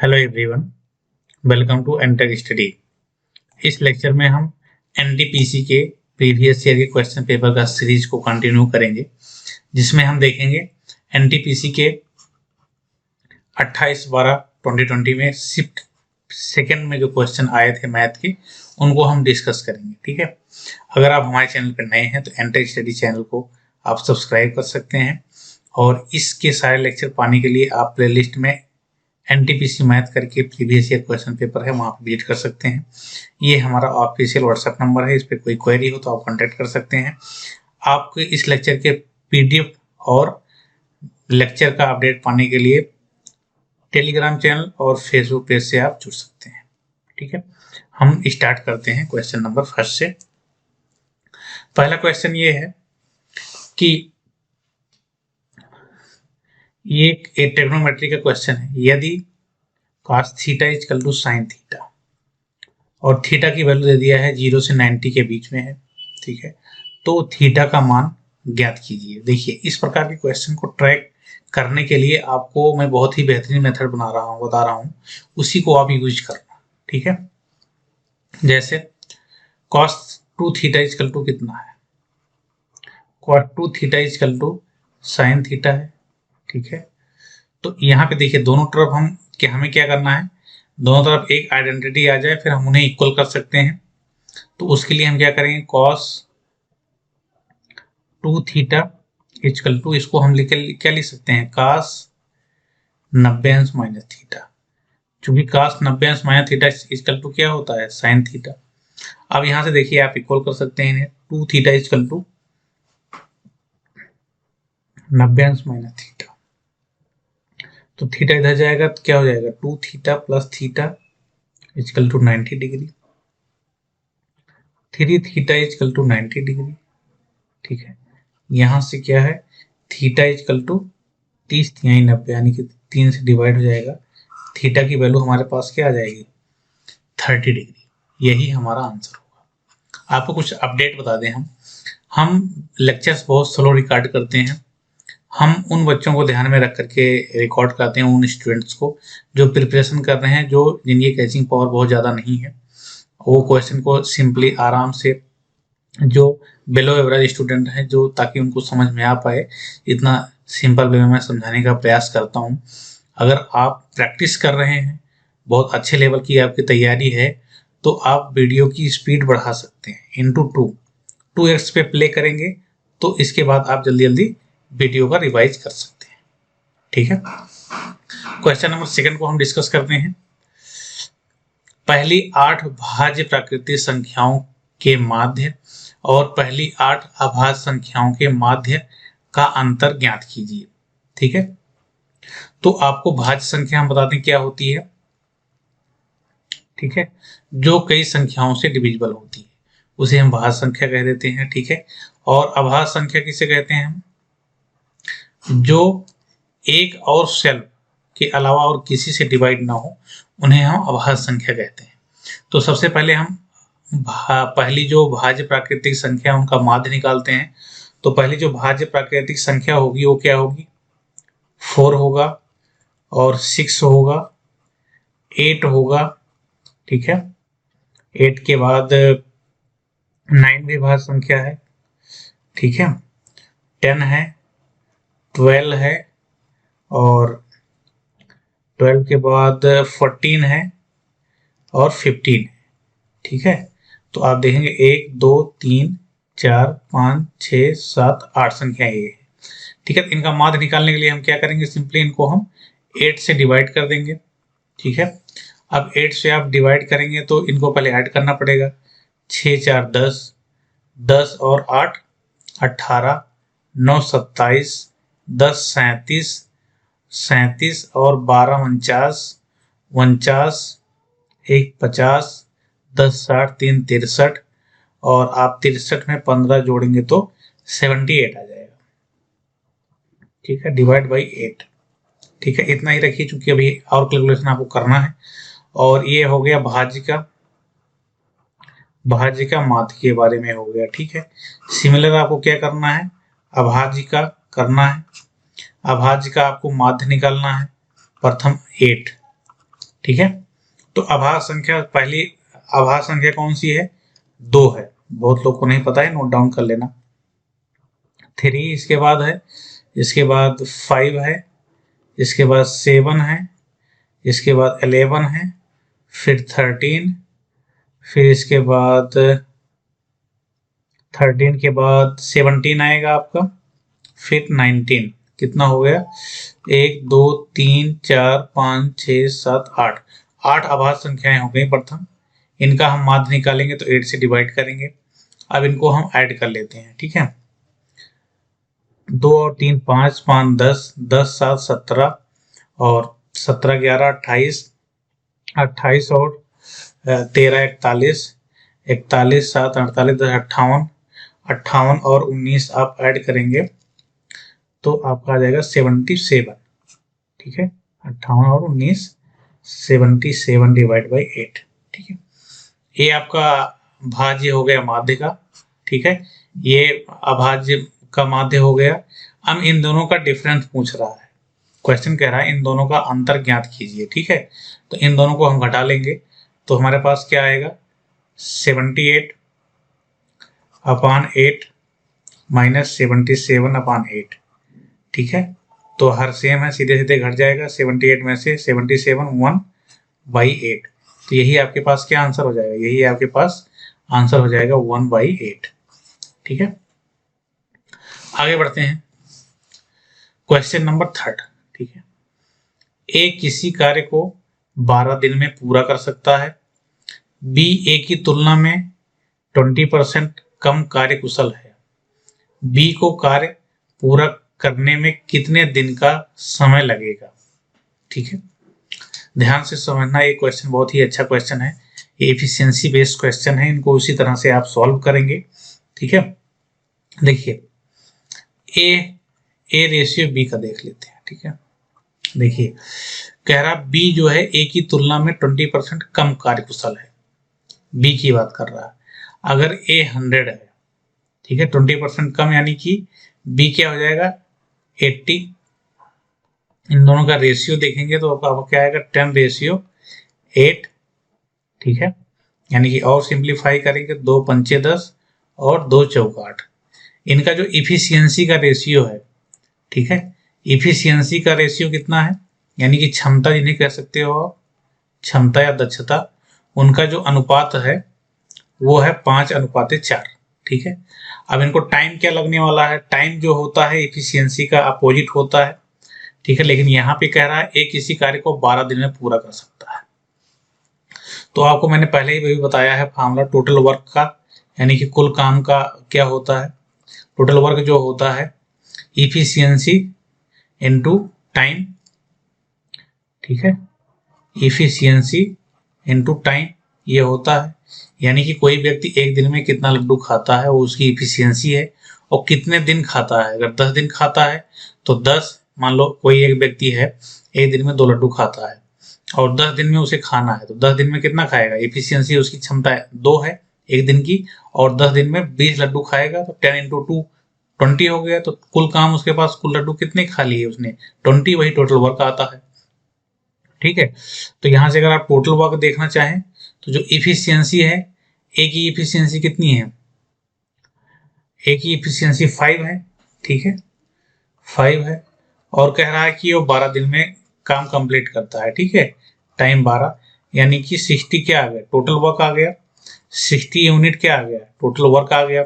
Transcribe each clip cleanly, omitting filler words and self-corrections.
Hello everyone, welcome to Entech study. इस lecture में हम एनटीपीसी के प्रीवियस ईयर के क्वेश्चन पेपर का सीरीज को कंटिन्यू करेंगे, जिसमें हम देखेंगे एनटीपीसी के 28/12/2020 में शिफ्ट सेकेंड में जो क्वेश्चन आए थे मैथ के, उनको हम डिस्कस करेंगे। ठीक है, अगर आप हमारे चैनल पर नए हैं तो एनटेक स्टडी चैनल को आप सब्सक्राइब कर सकते हैं, और इसके सारे लेक्चर पाने के लिए आप प्लेलिस्ट में एनटीपीसी मैथ करके प्रीवियस ईयर क्वेश्चन पेपर है, वहां पर विजिट कर सकते हैं। ये हमारा ऑफिशियल व्हाट्सएप नंबर है, इस पर कोई क्वेरी हो तो आप कांटेक्ट कर सकते हैं। आपको इस लेक्चर के पीडीएफ और लेक्चर का अपडेट पाने के लिए टेलीग्राम चैनल और फेसबुक पेज से आप जुड़ सकते हैं। ठीक है, हम स्टार्ट करते हैं क्वेश्चन नंबर फर्स्ट से। पहला क्वेश्चन ये है कि ये एक ट्रिग्नोमेट्री का क्वेश्चन है। यदि cos theta equal to sine theta और थीटा की वैल्यू दे दिया है 0 से 90 के बीच में है, ठीक है, तो थीटा का मान ज्ञात कीजिए। देखिए, इस प्रकार के क्वेश्चन को ट्रैक करने के लिए आपको मैं बहुत ही बेहतरीन मेथड बता रहा हूँ, उसी को आप यूज करना। ठीक है, जैसे cos 2 थीटा इक्वल टू कितना है, cos 2 theta equal to sine theta है। ठीक है, तो यहाँ पे देखिए दोनों तरफ हमें क्या करना है, दोनों तरफ एक आइडेंटिटी आ जाए फिर हम उन्हें इक्वल कर सकते हैं। तो उसके लिए हम क्या करेंगे, cos 2 थीटा इक्वल टू, इसको हम क्या लिख सकते हैं, cos 90 अंश माइनस थीटा। चूंकि cos 90 अंश माइनस थीटा इक्वल टू क्या होता है, साइन थीटा। अब यहां से देखिए आप इक्वल कर सकते हैं इन्हें, 2 थीटा इक्वल टू 90 अंश माइनस थीटा। तो थीटा इधर जाएगा तो क्या हो जाएगा, 2 theta plus theta equal to 90 degree, 3 theta equal to 90 degree. ठीक है, यहां से क्या है, थीटा इक्वल टू 30 तिहाई 90 यानी कि 3 से डिवाइड हो जाएगा। थीटा की वैल्यू हमारे पास क्या आ जाएगी, 30 डिग्री। यही हमारा आंसर होगा। आपको कुछ अपडेट बता दें, हम लेक्चर्स बहुत स्लो रिकॉर्ड करते हैं। हम उन बच्चों को ध्यान में रख करके रिकॉर्ड करते हैं, उन स्टूडेंट्स को जो प्रिपरेशन कर रहे हैं, जिनकी कैचिंग पावर बहुत ज़्यादा नहीं है, वो क्वेश्चन को सिंपली आराम से, जो बिलो एवरेज स्टूडेंट हैं, जो ताकि उनको समझ में आ पाए, इतना सिंपल वे में समझाने का प्रयास करता हूँ। अगर आप प्रैक्टिस कर रहे हैं, बहुत अच्छे लेवल की आपकी तैयारी है, तो आप वीडियो की स्पीड बढ़ा सकते हैं, इंटू 2x पे प्ले करेंगे, तो इसके बाद आप जल्दी जल्दी वीडियो का रिवाइज कर सकते हैं। ठीक है, क्वेश्चन नंबर सेकंड को हम डिस्कस करते हैं। पहली 8 भाज्य प्राकृतिक संख्याओं के माध्य और पहली 8 अभाज्य संख्याओं के माध्य का अंतर ज्ञात कीजिए। ठीक है, तो आपको भाज्य संख्या हम बताते हैं क्या होती है। ठीक है, जो कई संख्याओं से डिविजिबल होती है उसे हम भाज्य संख्या कह देते हैं। ठीक है, और अभाज्य संख्या किसे कहते हैं, हम जो एक और सेल के अलावा और किसी से डिवाइड ना हो, उन्हें हम अभाज्य संख्या कहते हैं। तो सबसे पहले हम पहली जो भाज्य प्राकृतिक संख्या उनका माध्य निकालते हैं। तो पहली जो भाज्य प्राकृतिक संख्या होगी वो क्या होगी, 4 होगा और 6 होगा, 8 होगा। ठीक है, 8 के बाद 9 भी भाज्य संख्या है। ठीक है, 10 है, 12 है, और 12 के बाद 14 है और 15 है। ठीक है, तो आप देखेंगे 1 2 3 4 5 6 7 8 संख्या ये है। ठीक है, इनका माध्य निकालने के लिए हम क्या करेंगे, सिंपली इनको हम 8 से डिवाइड कर देंगे। ठीक है, अब 8 से आप डिवाइड करेंगे तो इनको पहले ऐड करना पड़ेगा। 6 4 10, 10 और 8 18, 9 27, 10 37, 37 और 12 49, 49, 1 50, 10 60, 3 63, और आप 63 में 15 जोड़ेंगे तो 78 आ जाएगा। ठीक है, डिवाइड बाई 8। ठीक है, इतना ही रखिए, चूंकि अभी और कैलकुलेशन आपको करना है। और ये हो गया भाज्य का माध्य के बारे में हो गया। ठीक है, सिमिलर आपको क्या करना है, अभाज्य का करना है। अभाज्य का आपको माध्य निकालना है, प्रथम 8। ठीक है। तो आभास संख्या, पहली आभास संख्या कौन सी है? 2 है, बहुत लोग को नहीं पता है, नोट डाउन कर लेना। 3 इसके बाद है, इसके बाद 5 है, इसके बाद 7 है, इसके बाद 11 है, फिर 13, फिर इसके बाद 13 के बाद 17 आएगा आपका, फिर 19। कितना हो गया? 1 2 3 4 5 6 7 8, 8 आभास संख्याएं हो गई प्रथम। इनका हम माध्य निकालेंगे तो 8 से डिवाइड करेंगे। अब इनको हम ऐड कर लेते हैं, ठीक है। 2 और 3 5, 5 10, 10 7 17, और 17 11 28, 28 और 13 41, 41 7 48 10 58, 58 और 19 आप ऐड करेंगे तो आपका आ जाएगा 77, ठीक है। 58 और 19 77 डिवाइड बाई 8, ठीक है। ये आपका भाज्य हो गया माध्य का, ठीक है। ये अभाज्य का माध्य हो गया। अब इन दोनों का डिफरेंस पूछ रहा है, क्वेश्चन कह रहा है इन दोनों का अंतर ज्ञात कीजिए, ठीक है। तो इन दोनों को हम घटा लेंगे तो हमारे पास क्या आएगा? 78 अपॉन 8 माइनस 77 अपॉन 8, ठीक है। तो हर सेम है, सीधे सीधे घट जाएगा। 78 में से 77 1 बाई 8, तो यही आपके पास क्या आंसर हो जाएगा? यही आपके पास आंसर हो जाएगा 1 बाई 8, ठीक है। आगे बढ़ते हैं, क्वेश्चन नंबर 3, ठीक है। ए किसी कार्य को 12 दिन में पूरा कर सकता है, बी ए की तुलना में 20% कम कार्य कुशल है, बी को कार्य पूरा करने में कितने दिन का समय लगेगा, ठीक है। ध्यान से समझना, ये क्वेश्चन बहुत ही अच्छा क्वेश्चन है, ये एफिशिएंसी बेस्ड क्वेश्चन है, इनको उसी तरह से आप सॉल्व करेंगे, ठीक है। देखिए ए रेशियो बी का देख लेते हैं, ठीक है। देखिए कह रहा बी जो है ए की तुलना में 20% कम कार्यकुशल है, बी की बात कर रहा है। अगर ए 100 है, ठीक है, 20% कम, यानी कि बी क्या हो जाएगा? 80। इन दोनों का रेशियो देखेंगे तो आपका क्या आएगा? 10:8, ठीक है। यानी कि और सिंप्लीफाई करेंगे 2 पंचे 10 और 2 चौका 8। इनका जो इफिशियंसी का रेशियो है, ठीक है, इफिशियंसी का रेशियो कितना है? यानी कि क्षमता जिन्हें कह सकते हो आप, क्षमता या दक्षता, उनका जो अनुपात है वो है 5:4, ठीक है। अब इनको टाइम क्या लगने वाला है? टाइम जो होता है इफिशियंसी का अपोजिट होता है, ठीक है। लेकिन यहाँ पे कह रहा है एक किसी कार्य को 12 दिन में पूरा कर सकता है। तो आपको मैंने पहले ही भी बताया है फॉर्मूला टोटल वर्क का, यानी कि कुल काम का क्या होता है? टोटल वर्क जो होता है इफिशियंसी इनटू टाइम, ठीक है, इफिशियंसी इनटू टाइम ये होता है। यानी कि कोई व्यक्ति एक दिन में कितना लड्डू खाता है वो उसकी इफिशियंसी है, और कितने दिन खाता है। अगर 10 दिन खाता है तो 10, मान लो कोई एक व्यक्ति है एक दिन में 2 लड्डू खाता है और 10 दिन में उसे खाना है, तो 10 दिन में कितना खाएगा? इफिशियंसी उसकी क्षमता 2 है एक दिन की, और 10 दिन में 20 लड्डू खाएगा, तो 10 × 2 20 हो गया। तो कुल काम उसके पास, कुल लड्डू कितने खा लिए उसने? 20, वही टोटल वर्क आता है, ठीक है। तो यहां से अगर आप टोटल वर्क देखना चाहें तो जो इफिशियंसी है, ए की इफिशियंसी कितनी है? ए की इफिशियंसी 5 है, ठीक है, 5 है, और कह रहा है कि वो 12 दिन में काम कंप्लीट करता है, ठीक है। टाइम 12, यानी कि 60 क्या आ गया? टोटल वर्क आ गया। 60 यूनिट क्या आ गया? टोटल वर्क आ गया।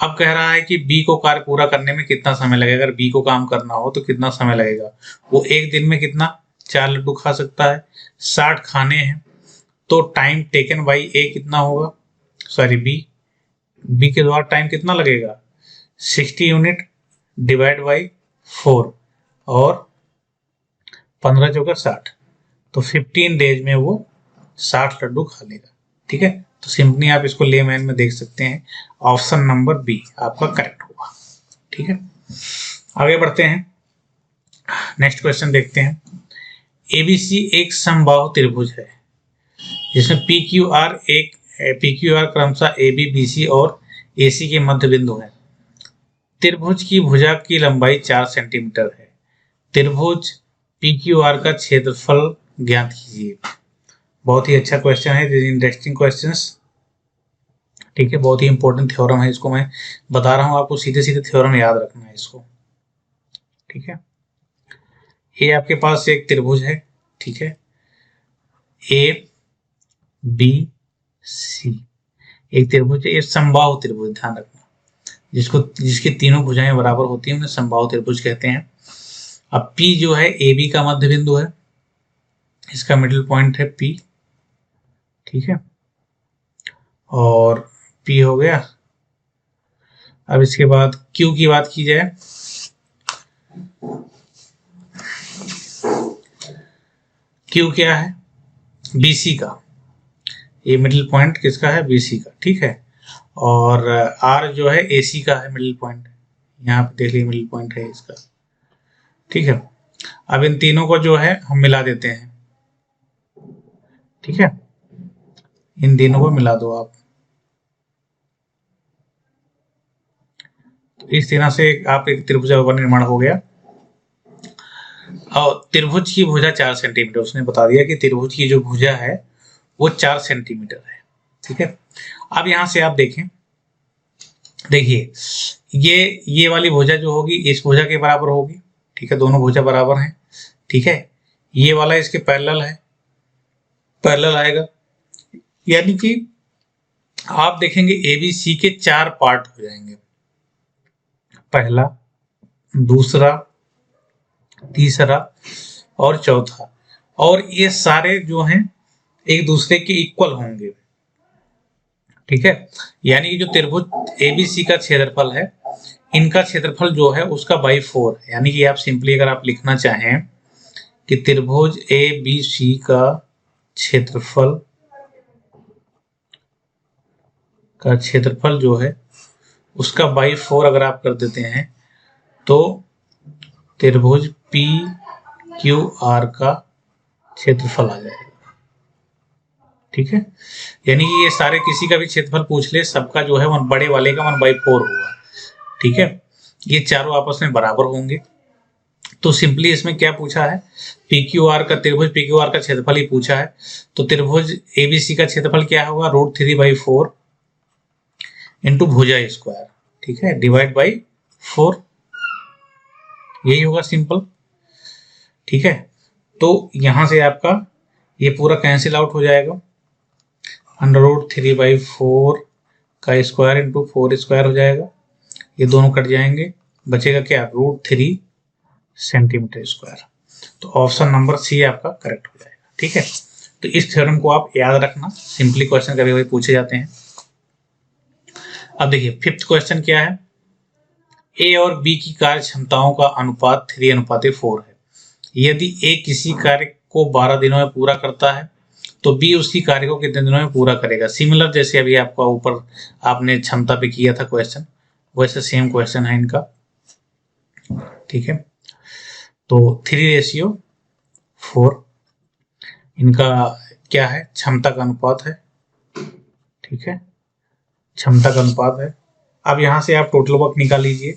अब कह रहा है कि बी को कार्य पूरा करने में कितना समय लगेगा? अगर बी को काम करना हो तो कितना समय लगेगा? वो एक दिन में कितना? 4 लड्डू खा सकता है, 60 खाने हैं, तो टाइम टेकन बाई ए कितना होगा? सॉरी बी के द्वारा टाइम कितना लगेगा? 60 यूनिट डिवाइड बाई 4, और 15 चौका 60, तो 15 डेज में वो 60 लड्डू खा लेगा, ठीक है। तो सिंपली आप इसको लेमैन में देख सकते हैं, ऑप्शन नंबर बी आपका करेक्ट होगा, ठीक है। आगे बढ़ते हैं, नेक्स्ट क्वेश्चन देखते हैं। एबीसी एक समबाहु त्रिभुज है जिसमें PQR क्रमशः AB, BC और AC के मध्य बिंदु है। त्रिभुज की भुजा की लंबाई 4 सेंटीमीटर है। त्रिभुज PQR का क्षेत्रफल ज्ञात कीजिए। बहुत ही अच्छा क्वेश्चन है, इंटरेस्टिंग क्वेश्चंस। ठीक है, बहुत ही इंपॉर्टेंट थ्योरम है, इसको मैं बता रहा हूँ आपको, सीधे सीधे थ्योरम याद रखना है इसको। ठीक है, ये आपके पास एक त्रिभुज है। ठीक है, ए बी सी एक त्रिभुज है, ये समबाहु त्रिभुज, ध्यान रखना, जिसकी तीनों भुजाएं बराबर होती हैं उन्हें समबाहु त्रिभुज कहते हैं। अब P जो है ए बी का मध्य बिंदु है, इसका मिडिल पॉइंट है P। ठीक है, और P हो गया। अब इसके बाद Q की बात की जाए, Q क्या है, BC का, ये मिडिल पॉइंट किसका है, BC का। ठीक है, और R जो है AC का है मिडिल पॉइंट, यहाँ पे देख लीजिए मिडिल पॉइंट है इसका। ठीक है, अब इन तीनों को जो है हम मिला देते हैं। ठीक है, इन तीनों को मिला दो आप, तो इस तरह से आप एक त्रिभुज का निर्माण हो गया। और त्रिभुज की भुजा 4 सेंटीमीटर, उसने बता दिया कि त्रिभुज की जो भुजा है वो 4 सेंटीमीटर है। ठीक है, अब यहां से आप देखें, देखिए ये वाली भुजा जो होगी इस भुजा के बराबर होगी। ठीक है, दोनों भुजा बराबर हैं। ठीक है, ये वाला इसके पैरेलल है, पैरेलल आएगा, यानी कि आप देखेंगे ABC के 4 पार्ट हो जाएंगे, पहला, दूसरा, तीसरा और चौथा, और ये सारे जो हैं एक दूसरे के इक्वल होंगे। ठीक है, यानी कि जो त्रिभुज ABC का क्षेत्रफल है, इनका क्षेत्रफल जो है उसका बाई 4, यानी कि आप सिंपली अगर आप लिखना चाहें कि त्रिभुज ABC का क्षेत्रफल जो है उसका बाई 4 अगर आप कर देते हैं तो त्रिभुज PQR का क्षेत्रफल आ जाएगा। ठीक है, यानी कि ये सारे किसी का भी क्षेत्रफल पूछ ले, सबका जो है वन बड़े वाले का 1/4 होगा। ठीक है, ये चारों आपस में बराबर होंगे। तो सिंपली इसमें क्या पूछा है, PQR का, त्रिभुज PQR का क्षेत्रफल ही पूछा है। तो त्रिभुज ABC का क्षेत्रफल क्या होगा, √3/4 इंटू भुजा स्क्वायर। ठीक है, डिवाइड बाई 4, यही होगा सिंपल। ठीक है, तो यहां से आपका ये पूरा कैंसिल आउट हो जाएगा, √3/4 का स्क्वायर इंटू 4 स्क्वायर हो जाएगा, ये दोनों कट जाएंगे, बचेगा क्या, √3 सेंटीमीटर स्क्वायर। तो ऑप्शन नंबर सी आपका करेक्ट हो जाएगा। ठीक है, तो इस थ्योरम को आप याद रखना, सिंपली क्वेश्चन कभी कभी पूछे जाते हैं। अब देखिए 5th क्वेश्चन क्या है, ए और बी की कार्य क्षमताओं का अनुपात 3:4 है। यदि ए किसी कार्य को 12 दिनों में पूरा करता है तो बी उसी कार्य को कितने दिनों में पूरा करेगा। सिमिलर जैसे अभी आपका ऊपर आपने क्षमता पे किया था क्वेश्चन, वैसे सेम क्वेश्चन है इनका। ठीक है, तो 3:4 इनका क्या है, क्षमता का अनुपात है। ठीक है, क्षमता का अनुपात है। अब यहां से आप टोटल वर्क निकाल लीजिए।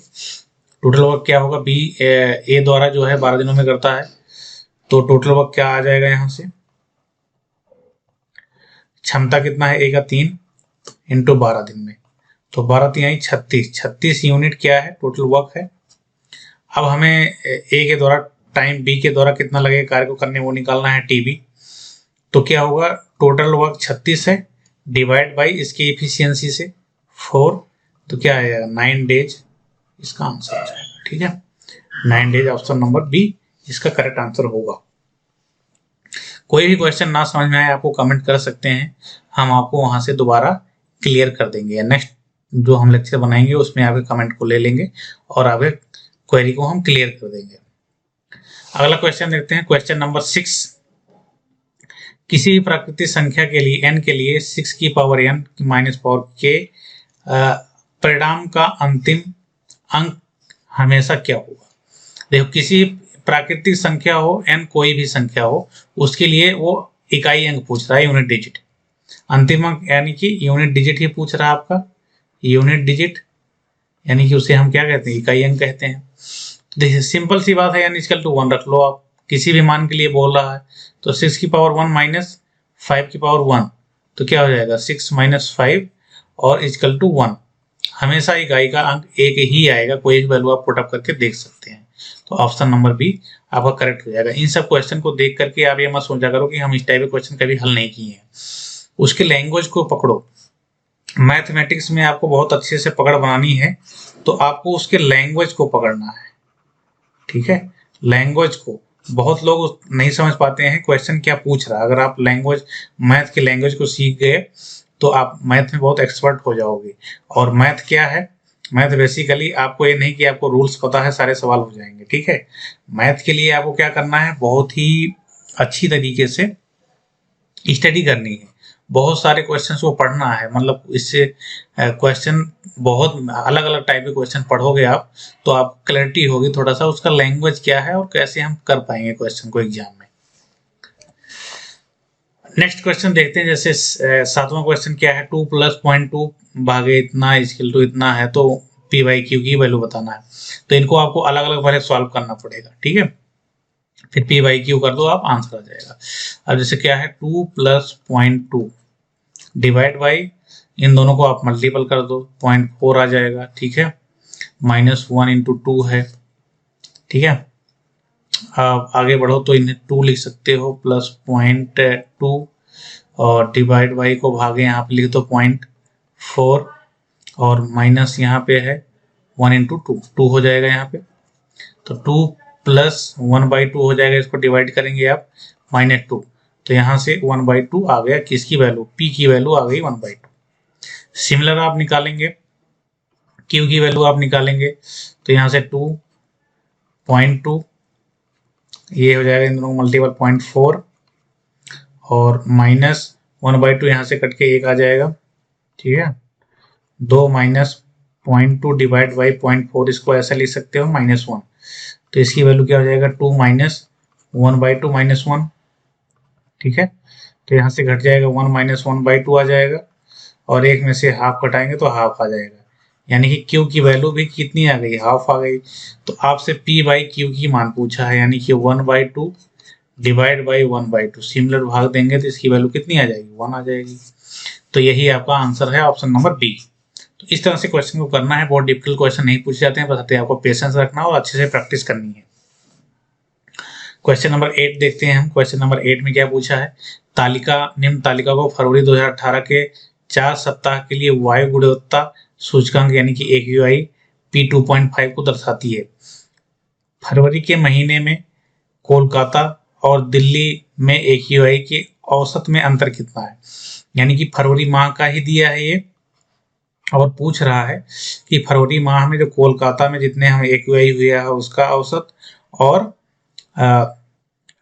टोटल वर्क क्या होगा, बी ए द्वारा जो है 12 दिनों में करता है, तो टोटल वर्क क्या आ जाएगा, यहां से क्षमता कितना है, ए का 3 इंटू 12 दिन में, तो 12 3 36 यूनिट क्या है, टोटल वर्क है। अब हमें ए के द्वारा टाइम बी के द्वारा कितना लगेगा कार्य को करने, वो निकालना है TB। तो क्या होगा, टोटल वर्क 36 है, डिवाइड बाई इसकी एफिशिएंसी से 4, तो क्या आएगा 9 डेज, इसका आंसर आ जाएगा। ठीक है, 9 डेज, ऑप्शन नंबर बी इसका करेक्ट आंसर होगा। कोई भी क्वेश्चन ना समझ में आए आपको कमेंट कर सकते हैं, हम आपको वहां से दोबारा क्लियर कर देंगे, या नेक्स्ट जो हम लेक्चर बनाएंगे उसमें आपके कमेंट को ले लेंगे और आपके क्वेरी को हम क्लियर कर देंगे। अगला क्वेश्चन देखते हैं, क्वेश्चन नंबर 6। किसी भी प्राकृतिक संख्या के लिए n के लिए 6 की power n minus power k परिणाम का अंतिम अंक हमेशा क्या होगा। देखो, किसी प्राकृतिक संख्या हो, n कोई भी संख्या हो, उसके लिए वो इकाई अंक पूछ रहा है, यूनिट डिजिट। अंतिम अंक यानी कि यूनिट डिजिट ही पूछ रहा है आपका, यूनिट डिजिट यानी कि उसे हम क्या कहते हैं, इकाई अंक कहते हैं। देखिए सिंपल सी बात है, n = 1 रख लो आप, किसी भी मान के लिए बोल रहा है, तो 6 की पावर 1 माइनस 5 की पावर 1, तो क्या हो जाएगा 6 माइनस 5 और इक्वल टू 1। हमेशा इकाई का अंक एक ही आएगा, कोई एक वैल्यू आप पुटअप करके देख सकते हैं। तो ऑप्शन नंबर बी आपका करेक्ट हो जाएगा। इन सब क्वेश्चन को देख करके आप ये मत सोचा करो कि हम इस टाइप के क्वेश्चन कभी हल नहीं किए हैं, उसके लैंग्वेज को पकड़ो। मैथमेटिक्स में आपको बहुत अच्छे से पकड़ बनानी है, तो आपको उसके लैंग्वेज को पकड़ना है, ठीक है। लैंग्वेज को बहुत लोग नहीं समझ पाते हैं क्वेश्चन क्या पूछ रहा है। अगर आप लैंग्वेज, मैथ के लैंग्वेज को सीख गए तो आप मैथ में बहुत एक्सपर्ट हो जाओगे। और मैथ क्या है, मैथ बेसिकली आपको ये नहीं कि आपको रूल्स पता है सारे सवाल हो जाएंगे, ठीक है। मैथ के लिए आपको क्या करना है, बहुत ही अच्छी तरीके से स्टडी करनी है, बहुत सारे क्वेश्चंस को पढ़ना है। मतलब इससे क्वेश्चन बहुत अलग अलग टाइप के क्वेश्चन पढ़ोगे आप, तो आप क्लैरिटी होगी थोड़ा सा उसका लैंग्वेज क्या है और कैसे हम कर पाएंगे क्वेश्चन को एग्जाम में। नेक्स्ट क्वेश्चन देखते हैं। जैसे 7वां क्वेश्चन क्या है, 2 प्लस 0.2 भागे इतना इक्वल टू इतना है, तो पी बाई क्यू की वैल्यू बताना है। तो इनको आपको अलग अलग पहले सॉल्व करना पड़ेगा, ठीक है। फिर पी बाई क्यू कर दो आप, आंसर आ जाएगा। अब जैसे क्या है 2 प्लस 0.2 डिवाइड बाई, इन दोनों को आप मल्टीपल कर दो, 0.4 आ जाएगा, ठीक है। -1 इंटू 2 है, ठीक है। आप आगे बढ़ो तो इन्हें 2 लिख सकते हो प्लस 0.2 और डिवाइड बाई को भागे यहाँ पे लिख दो 0.4 और माइनस यहाँ पे है 1 इंटू 2 हो जाएगा यहाँ पे। तो 2 प्लस 1/2 हो जाएगा, इसको डिवाइड करेंगे आप -2, तो यहाँ से 1/2 आ गया, किसकी वैल्यू, पी की वैल्यू आ गई 1/2। सिमिलर आप निकालेंगे, क्यू की वैल्यू आप निकालेंगे, तो यहाँ से 2.2, ये हो जाएगा इन दोनों मल्टीपल 0.4 और -1/2 यहाँ से कट के 1 आ जाएगा, ठीक है। 2 माइनस 0.2 डिवाइड बाई 0.4, इसको ऐसा लिख सकते हो -1, तो इसकी वैल्यू क्या हो जाएगा 2 माइनस 1/2 -1, ठीक है। तो यहाँ से घट जाएगा 1 माइनस 1/2 आ जाएगा और एक में से हाफ कटाएंगे तो हाफ आ जाएगा, यानी कि क्यू की वैल्यू भी कितनी आ गई, हाफ आ गई। तो आपसे पी बाई क्यू की मान पूछा है, यानी कि 1/2 डिवाइड बाई 1/2, सिमिलर भाग देंगे तो इसकी वैल्यू कितनी आ जाएगी, 1 आ जाएगी। तो यही आपका आंसर है ऑप्शन नंबर बी। तो इस तरह से क्वेश्चन को करना है, बहुत डिफिकल्ट क्वेश्चन नहीं पूछे जाते हैं, बस आपको पेशेंस रखना और अच्छे से प्रैक्टिस करनी है। क्वेश्चन नंबर 8 देखते हैं हम। क्वेश्चन नंबर 8 में क्या पूछा है, निम्न तालिका को फरवरी 2018 के 4 सप्ताह के लिए वायु गुणवत्ता सूचकांक यानी कि AQI P2.5 को दर्शाती है। फरवरी के महीने में कोलकाता और दिल्ली में AQI के औसत में अंतर कितना है, यानी कि फरवरी माह का ही दिया है ये, और पूछ रहा है कि फरवरी माह में जो कोलकाता में जितने हम AQI हुआ है उसका औसत, और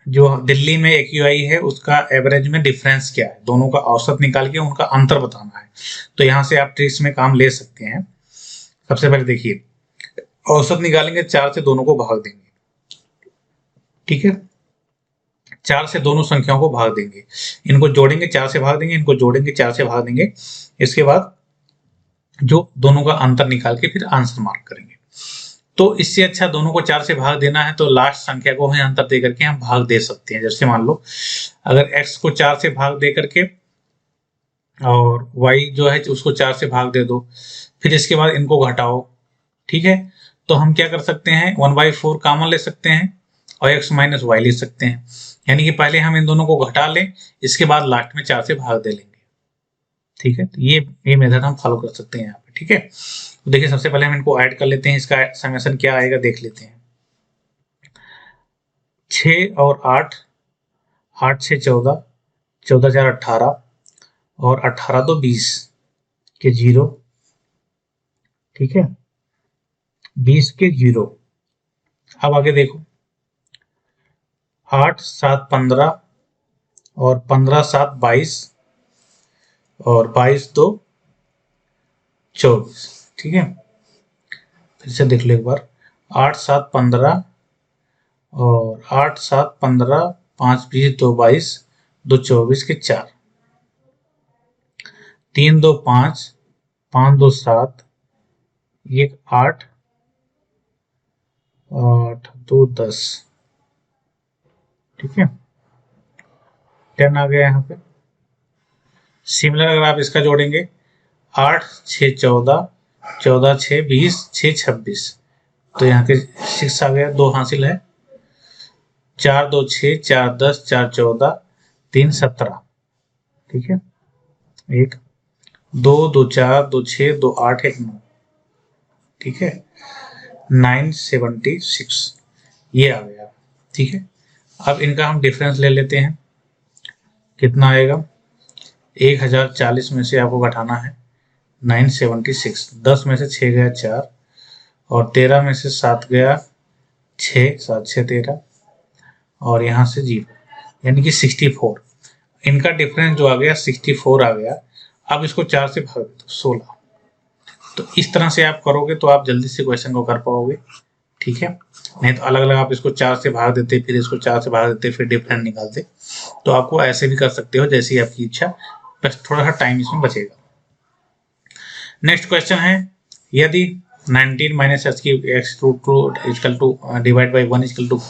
जो दिल्ली में AQI है उसका एवरेज में डिफरेंस क्या है, दोनों का औसत निकाल के उनका अंतर बताना है। तो यहाँ से आप ट्रिक्स में काम ले सकते हैं। सबसे पहले देखिए, औसत निकालेंगे, 4 से दोनों को भाग देंगे, ठीक है। 4 से दोनों संख्याओं को भाग देंगे, इनको जोड़ेंगे 4 से भाग देंगे, इनको जोड़ेंगे 4 से भाग देंगे, इसके बाद जो दोनों का अंतर निकाल के फिर आंसर मार्क करेंगे। तो इससे अच्छा दोनों को 4 से भाग देना है तो लास्ट संख्या को ही अंतर दे करके हम भाग दे सकते हैं। जैसे मान लो अगर x को 4 से भाग दे करके और y जो है उसको 4 से भाग दे दो, फिर इसके बाद इनको घटाओ, ठीक है। तो हम क्या कर सकते हैं, 1/4 कॉमन ले सकते हैं और x माइनस वाई ले सकते हैं, यानी कि पहले हम इन दोनों को घटा लें, इसके बाद लास्ट में 4 से भाग दे लेंगे, ठीक है। तो ये मेथड हम फॉलो कर सकते हैं यहाँ पे, ठीक है। तो देखिए सबसे पहले हम इनको ऐड कर लेते हैं, इसका समेशन क्या आएगा देख लेते हैं। 6 और 8, 8 से 14, 14 4 18 और 18 तो 20 के 0, ठीक है, 20 के 0। अब आगे देखो 8 7 15 और 15 7 22 और 22 2 24, ठीक है। फिर से देख लो एक बार, 8 7 15 और 8 7 15, 5 20 2 22, 2 24 के 4, 3 2 5, 5 2 7, 1 8, 8 2 10, ठीक है, 10 आ गया यहाँ पे। सिमिलर अगर आप इसका जोड़ेंगे 8 6 14, 14 6 20, 6 26, तो यहाँ के 6 आ गया, 2 हासिल है, 4 2 6, 4 10, 4 14, 3 17, ठीक है, 1 2 2 4, 2 6, 2 8, 1 9, ठीक है, 976 ये आ गया, ठीक है। अब इनका हम डिफरेंस ले लेते हैं, कितना आएगा, 1040 में से आपको घटाना है 976, 10 में से 6 गया 4, और 13 में से 7 गया 6, 7 6 13, और यहाँ से 0, यानी कि 64। इनका डिफरेंस जो आ गया 64 आ गया। अब इसको 4 से भाग दो, 16। तो इस तरह से आप करोगे तो आप जल्दी से क्वेश्चन को कर पाओगे, ठीक है। नहीं तो अलग अलग आप इसको 4 से भाग देते, फिर इसको 4 से भाग देते, फिर डिफरेंस निकालते, तो आपको ऐसे भी कर सकते हो जैसी आपकी इच्छा, बस थोड़ा सा टाइम इसमें बचेगा। नेक्स्ट क्वेश्चन है, यदि 19 माइनस एक्स की X root equal to divide by 1 equal to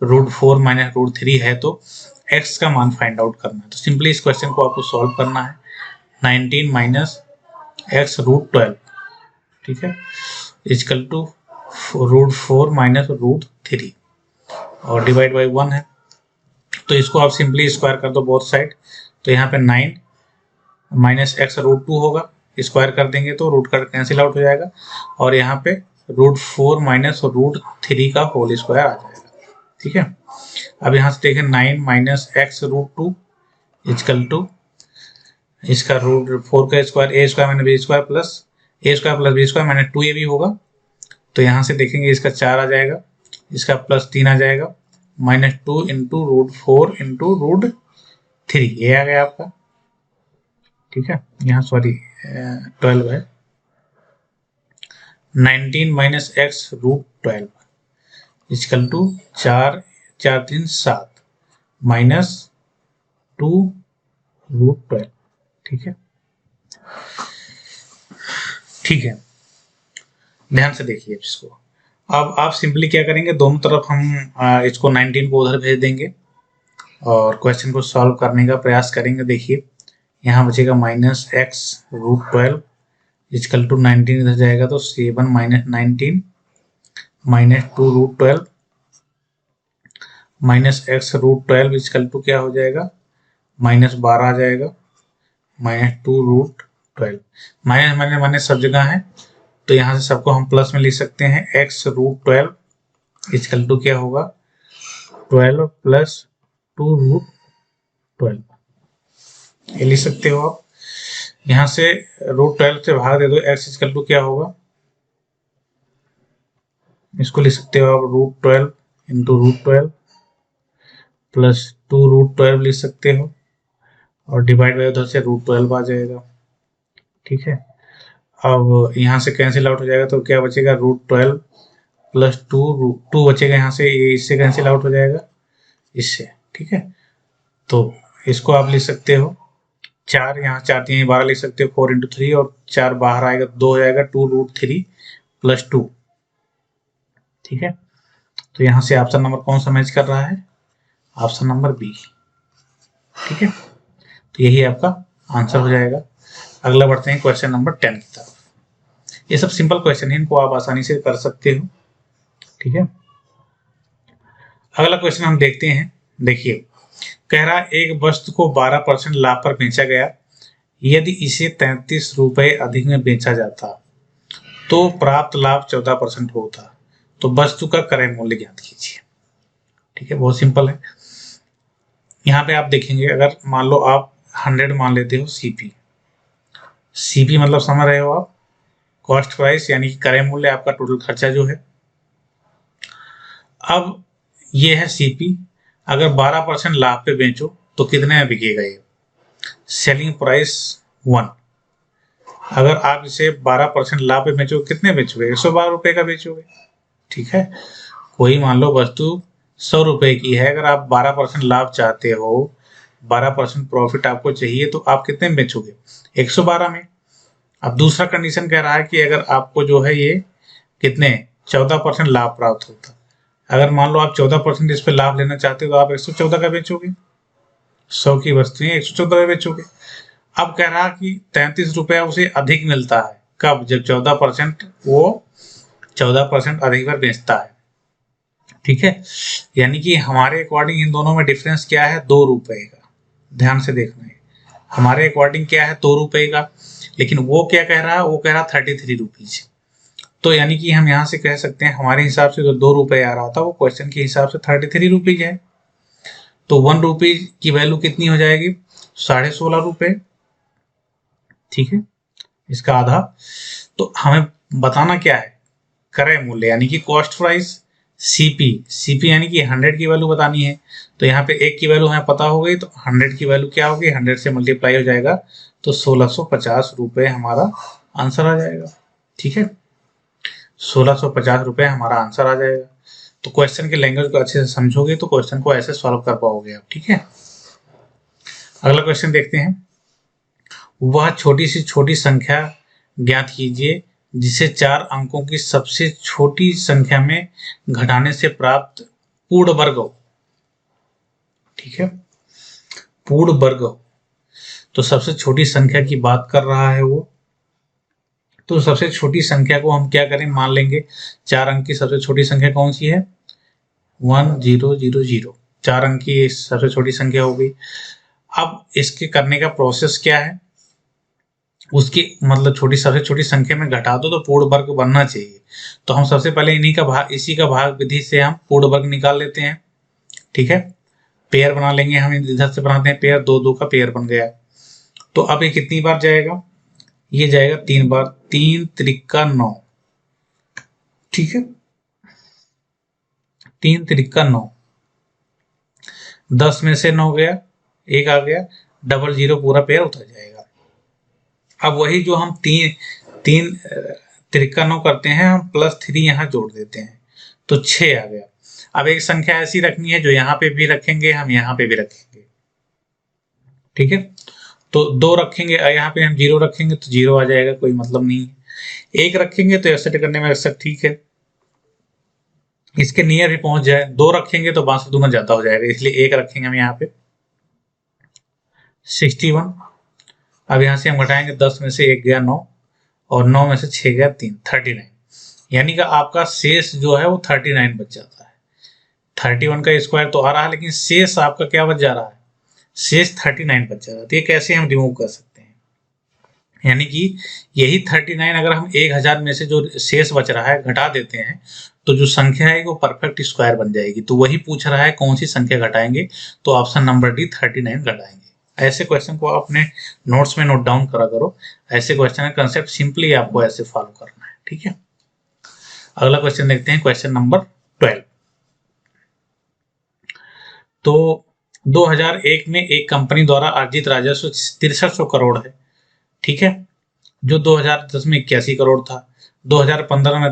root 4 minus root 3 है तो एक्स का मान फाइंड आउट करना है। तो सिंपली इस क्वेश्चन को आपको सॉल्व करना है, 19 माइनस एक्स रूट 12, ठीक है, equal to root 4 minus root 3 और डिवाइड बाई 1 है, तो इसको आप सिंपली स्क्वायर कर दो बोथ साइड। तो यहाँ पे 9 माइनस एक्स रूट 2 होगा, स्क्वायर कर देंगे तो रूट का कैंसिल आउट हो जाएगा, और यहाँ पे रूट 4 माइनस रूट 3 का होल स्क्वायर आ जाएगा, ठीक है। अब यहाँ से देखें 9 minus X root 2 equal to इसका रूट 4 का square, A square minus B square plus A square plus B square minus 2 A भी होगा। तो यहाँ से देखेंगे इसका 4 आ जाएगा, इसका प्लस 3 आ जाएगा, minus 2 into root 4 into root 3, ये आ गया आपका, ठीक है। यहाँ सॉरी 12 है, 19 minus X root 12 equal to 4 4 3 7 minus 2 root 12, ठीक है, ठीक है। ध्यान से देखिए इसको। अब आप सिंपली क्या करेंगे, दोनों तरफ हम इसको 19 को उधर भेज देंगे और क्वेश्चन को सॉल्व करने का प्रयास करेंगे। देखिए यहाँ बचेगा minus X root 12 equal to 19 इधर जाएगा तो 7 minus 19 minus 2 root 12 minus X root 12 equal to क्या हो जाएगा, माइनस 12 आ जाएगा, minus 2 root 12, minus minus minus सब जगह है, तो यहाँ से सबको हम प्लस में लिख सकते हैं। एक्स रूट 12 इक्वल टू क्या होगा, 12 प्लस 2 रूट 12, ये लिख सकते हो आप। यहाँ से रूट 12 से भाग दे दो, एक्स इक्वल टू क्या होगा, इसको लिख सकते हो आप root 12 into root 12 plus 2 root 12 लिख सकते हो, और डिवाइड बाई उधर से रूट 12 आ जाएगा, ठीक है। अब यहाँ से कैंसिल आउट हो जाएगा तो क्या बचेगा, रूट 12 प्लस 2 बचेगा, यहाँ से ये इससे कैंसिल आउट हो जाएगा इससे, ठीक है। तो इसको आप लिख सकते हो 4, यहाँ 4 3 12 लिख सकते हो, 4 इंटू 3 और 4 बाहर आएगा 2 हो जाएगा, 2 रूट 3 प्लस 2, ठीक है। तो यहाँ से ऑप्शन नंबर कौन सा मैच कर रहा है, ऑप्शन नंबर बी, ठीक है। तो यही आपका आंसर हो जाएगा। अगला बढ़ते हैं क्वेश्चन नंबर 10 की तरफ। ये सब सिंपल क्वेश्चन है, इनको आप आसानी से कर सकते हो, ठीक है। अगला क्वेश्चन हम देखते हैं। देखिए कह रहा एक वस्तु को 12% लाभ पर बेचा गया, यदि इसे 33 रुपए अधिक में बेचा जाता तो प्राप्त लाभ 14% होता, तो वस्तु का क्रय मूल्य ज्ञात कीजिए, ठीक है। बहुत सिंपल है। यहाँ पे आप देखेंगे, अगर मान लो आप 100 मान लेते हो सीपी, सीपी मतलब समझ रहे हो आप, कॉस्ट प्राइस, यानी कि क्रय मूल्य, आपका टोटल खर्चा जो है। अब ये है सीपी, अगर 12% लाभ पे बेचो तो कितने में बिकेगा ये, सेलिंग प्राइस 1। अगर आप इसे 12% लाभ पे बेचो कितने बेचोगे, 112 रुपए का बेचोगे, ठीक है। कोई मान लो वस्तु 100 रुपए की है, अगर आप 12% लाभ चाहते हो, 12% प्रॉफिट आपको चाहिए, तो आप कितने में बेचोगे, 112 में। अब दूसरा कंडीशन कह रहा है कि अगर आपको जो है ये कितने 14% लाभ प्राप्त होता, अगर मान लो आप 14% इस पे लाभ लेना चाहते हो तो आप 114 का बेचोगे, 100 की वस्तुएं 114 का बेचोगे। अब कह रहा कि 33 रुपया उसे अधिक मिलता है, कब? जब 14% वो 14% अधिक पर बेचता है। ठीक है, यानी कि हमारे अकॉर्डिंग इन दोनों में डिफरेंस क्या है? 2 रुपए का। ध्यान से देखना है, हमारे अकॉर्डिंग क्या है? 2 रुपए का, लेकिन वो क्या कह रहा है? वो कह रहा 33 रुपीज। तो यानी कि हम यहाँ से कह सकते हैं हमारे हिसाब से जो 2 रुपए आ रहा था वो क्वेश्चन के हिसाब से 33 रुपीज है। तो 1 रुपीज की वैल्यू कितनी हो जाएगी? 16.5 रुपए। ठीक है, इसका आधा। तो हमें बताना क्या है? क्रय मूल्य यानी कि कॉस्ट प्राइस। सीपी, सीपी यानी कि 100 की वैल्यू बतानी है। तो यहाँ पे 1 की वैल्यू हमें पता हो गई, तो 100 की वैल्यू क्या होगी? 100 से मल्टीप्लाई हो जाएगा, तो 1650 रुपए हमारा आंसर आ जाएगा। ठीक है, 1650 रुपए हमारा आंसर आ जाएगा। तो क्वेश्चन के लैंग्वेज को अच्छे से समझोगे तो क्वेश्चन को ऐसे सॉल्व कर पाओगे आप। ठीक है, अगला क्वेश्चन देखते हैं। वह छोटी सी छोटी संख्या ज्ञात कीजिए जिसे 4 अंकों की सबसे छोटी संख्या में घटाने से प्राप्त पूर्ण वर्ग हो। ठीक है, पूर्ण वर्ग हो। तो सबसे छोटी संख्या की बात कर रहा है वो। तो सबसे छोटी संख्या को हम क्या करें? मान लेंगे 4 अंक की सबसे छोटी संख्या कौन सी है? 1000। 4 अंक की सबसे छोटी संख्या हो गई। अब इसके करने का प्रोसेस क्या है? उसकी मतलब छोटी सबसे छोटी संख्या में घटा दो तो पूर्ण वर्ग बनना चाहिए। तो हम सबसे पहले इसी का भाग विधि से हम पूर्ण वर्ग निकाल लेते हैं। ठीक है, पेयर बना लेंगे, हम इधर से बनाते हैं पेयर, 2 2 का पेयर बन गया। तो अब ये कितनी बार जाएगा? ये जाएगा 3 बार, 3 त्रिका 9। ठीक है, 3 त्रिका 9, 10 में से 9 गया, 1 आ गया, डबल जीरो पूरा पेयर उतर जाएगा। अब वही जो हम तीन तीन त्रिका 9 करते हैं, हम +3 यहाँ जोड़ देते हैं, तो 6 आ गया। अब एक संख्या ऐसी रखनी है जो यहाँ पे भी रखेंगे, हम यहाँ पे भी रखेंगे। ठीक है, तो 2 रखेंगे, यहाँ पे हम 0 रखेंगे तो 0 आ जाएगा, कोई मतलब नहीं है। 1 रखेंगे तो एक्सेप्ट करने में एक्सेप्ट, ठीक है, इसके नियर भी पहुंच जाए। 2 रखेंगे तो 5 से दूना ज्यादा हो जाएगा, इसलिए 1 रखेंगे हम यहाँ पे। 61। अब यहाँ से हम घटाएंगे, 10 में से 1 गया 9, और 9 में से 6 गया 3, 39। यानी कि आपका शेष जो है वो 39 बच जाता है। 31 का स्क्वायर तो आ रहा है, लेकिन शेष आपका क्या बच जा रहा है? शेष 39 बच जा रहा है। तो ये कैसे हम रिमूव कर सकते हैं? यानी कि यही 39 अगर हम 1000 में से जो शेष बच रहा है घटा देते हैं, तो जो संख्या है वो परफेक्ट स्क्वायर बन जाएगी। तो वही पूछ रहा है कौन सी संख्या घटाएंगे, तो ऑप्शन नंबर डी 39 घटाएंगे। ऐसे क्वेश्चन को अपने नोट्स में नोट डाउन करा करो। ऐसे क्वेश्चन का कंसेप्ट सिंपली आपको ऐसे फॉलो करना है। ठीक है, अगला क्वेश्चन देखते हैं, क्वेश्चन नंबर 12। तो 2001 में एक कंपनी द्वारा अर्जित राजस्व 6300 करोड़ है। ठीक है, जो 2010 में 81 करोड़ था, 2015 में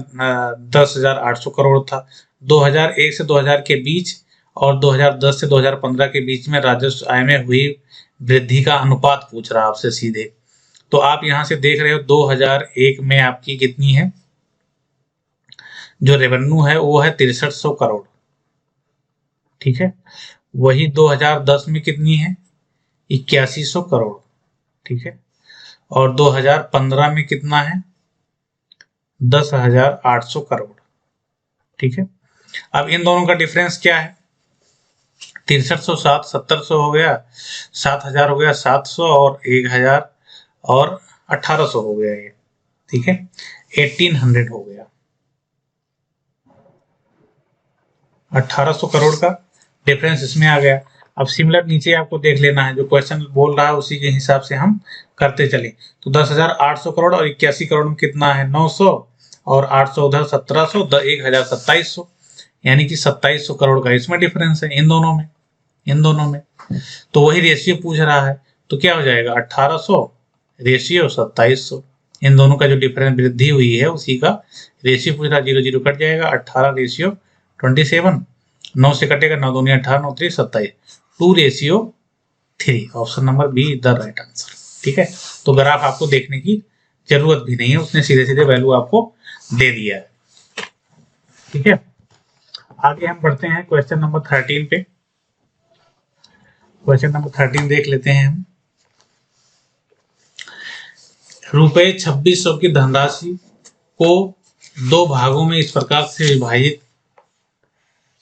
10,800 करोड़ था, 2001 से 2000 के बीच और 2010 से 2015 के बीच में राजस्व आय में हुई वृद्धि का अनुपात पूछ रहा है आपसे सीधे। तो आप यहां से देख रहे हो 2001 में आपकी कितनी है जो रेवेन्यू है, वो है 6300 करोड़। ठीक है, वही 2010 में कितनी है? 8100 करोड़। ठीक है, और 2015 में कितना है? 10,800 करोड़। ठीक है, अब इन दोनों का डिफरेंस क्या है? 6300 7 1700 हो गया, 7000 हो गया, 700 और 1000 और 1800 हो गया ये। ठीक है, 1800 हो गया। 1800 करोड़ का डिफरेंस इसमें आ गया। अब सिमिलर नीचे आपको देख लेना है, जो क्वेश्चन बोल रहा है उसी के हिसाब से हम करते चले। तो 10,800 करोड़ और 81 करोड़ में कितना है? 900, और 800 उधर 1700, 1000 2700, यानी कि 2700 करोड़ का इसमें डिफरेंस है इन दोनों में। तो वही रेशियो पूछ रहा है, तो क्या हो जाएगा? 1800 रेशियो 2700, इन दोनों का जो डिफरेंस वृद्धि हुई है उसी का रेशियो पूछ रहा। 0 0 कट जाएगा, 18 रेशियो 27, 9 से कटेगा, 9 दूनी 18, 9 3 27, 2:3। Option number B is the right answer. ठीक है, तो ग्राफ आपको देखने की जरूरत भी नहीं है, उसने सीधे सीधे वैल्यू आपको दे दिया है। ठीक है, आगे हम बढ़ते हैं क्वेश्चन नंबर 13 पे। क्वेश्चन नंबर 13 देख लेते हैं हम। रुपए 2600 की धनराशि को दो भागों में इस प्रकार से विभाजित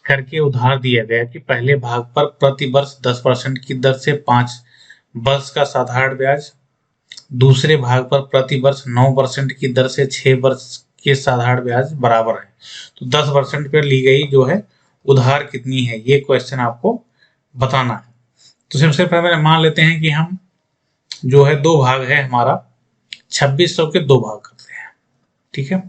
करके उधार दिया गया कि पहले भाग पर प्रति वर्ष 10% की दर से 5 वर्ष का साधारण ब्याज, दूसरे भाग पर प्रति वर्ष 9% की दर से 6 वर्ष के साधारण ब्याज बराबर है। तो 10% पर ली गई जो है उधार कितनी है, ये क्वेश्चन आपको बताना है। तो सबसे पहले मान लेते हैं कि हम जो है दो भाग है हमारा 2600 के दो भाग करते हैं। ठीक है,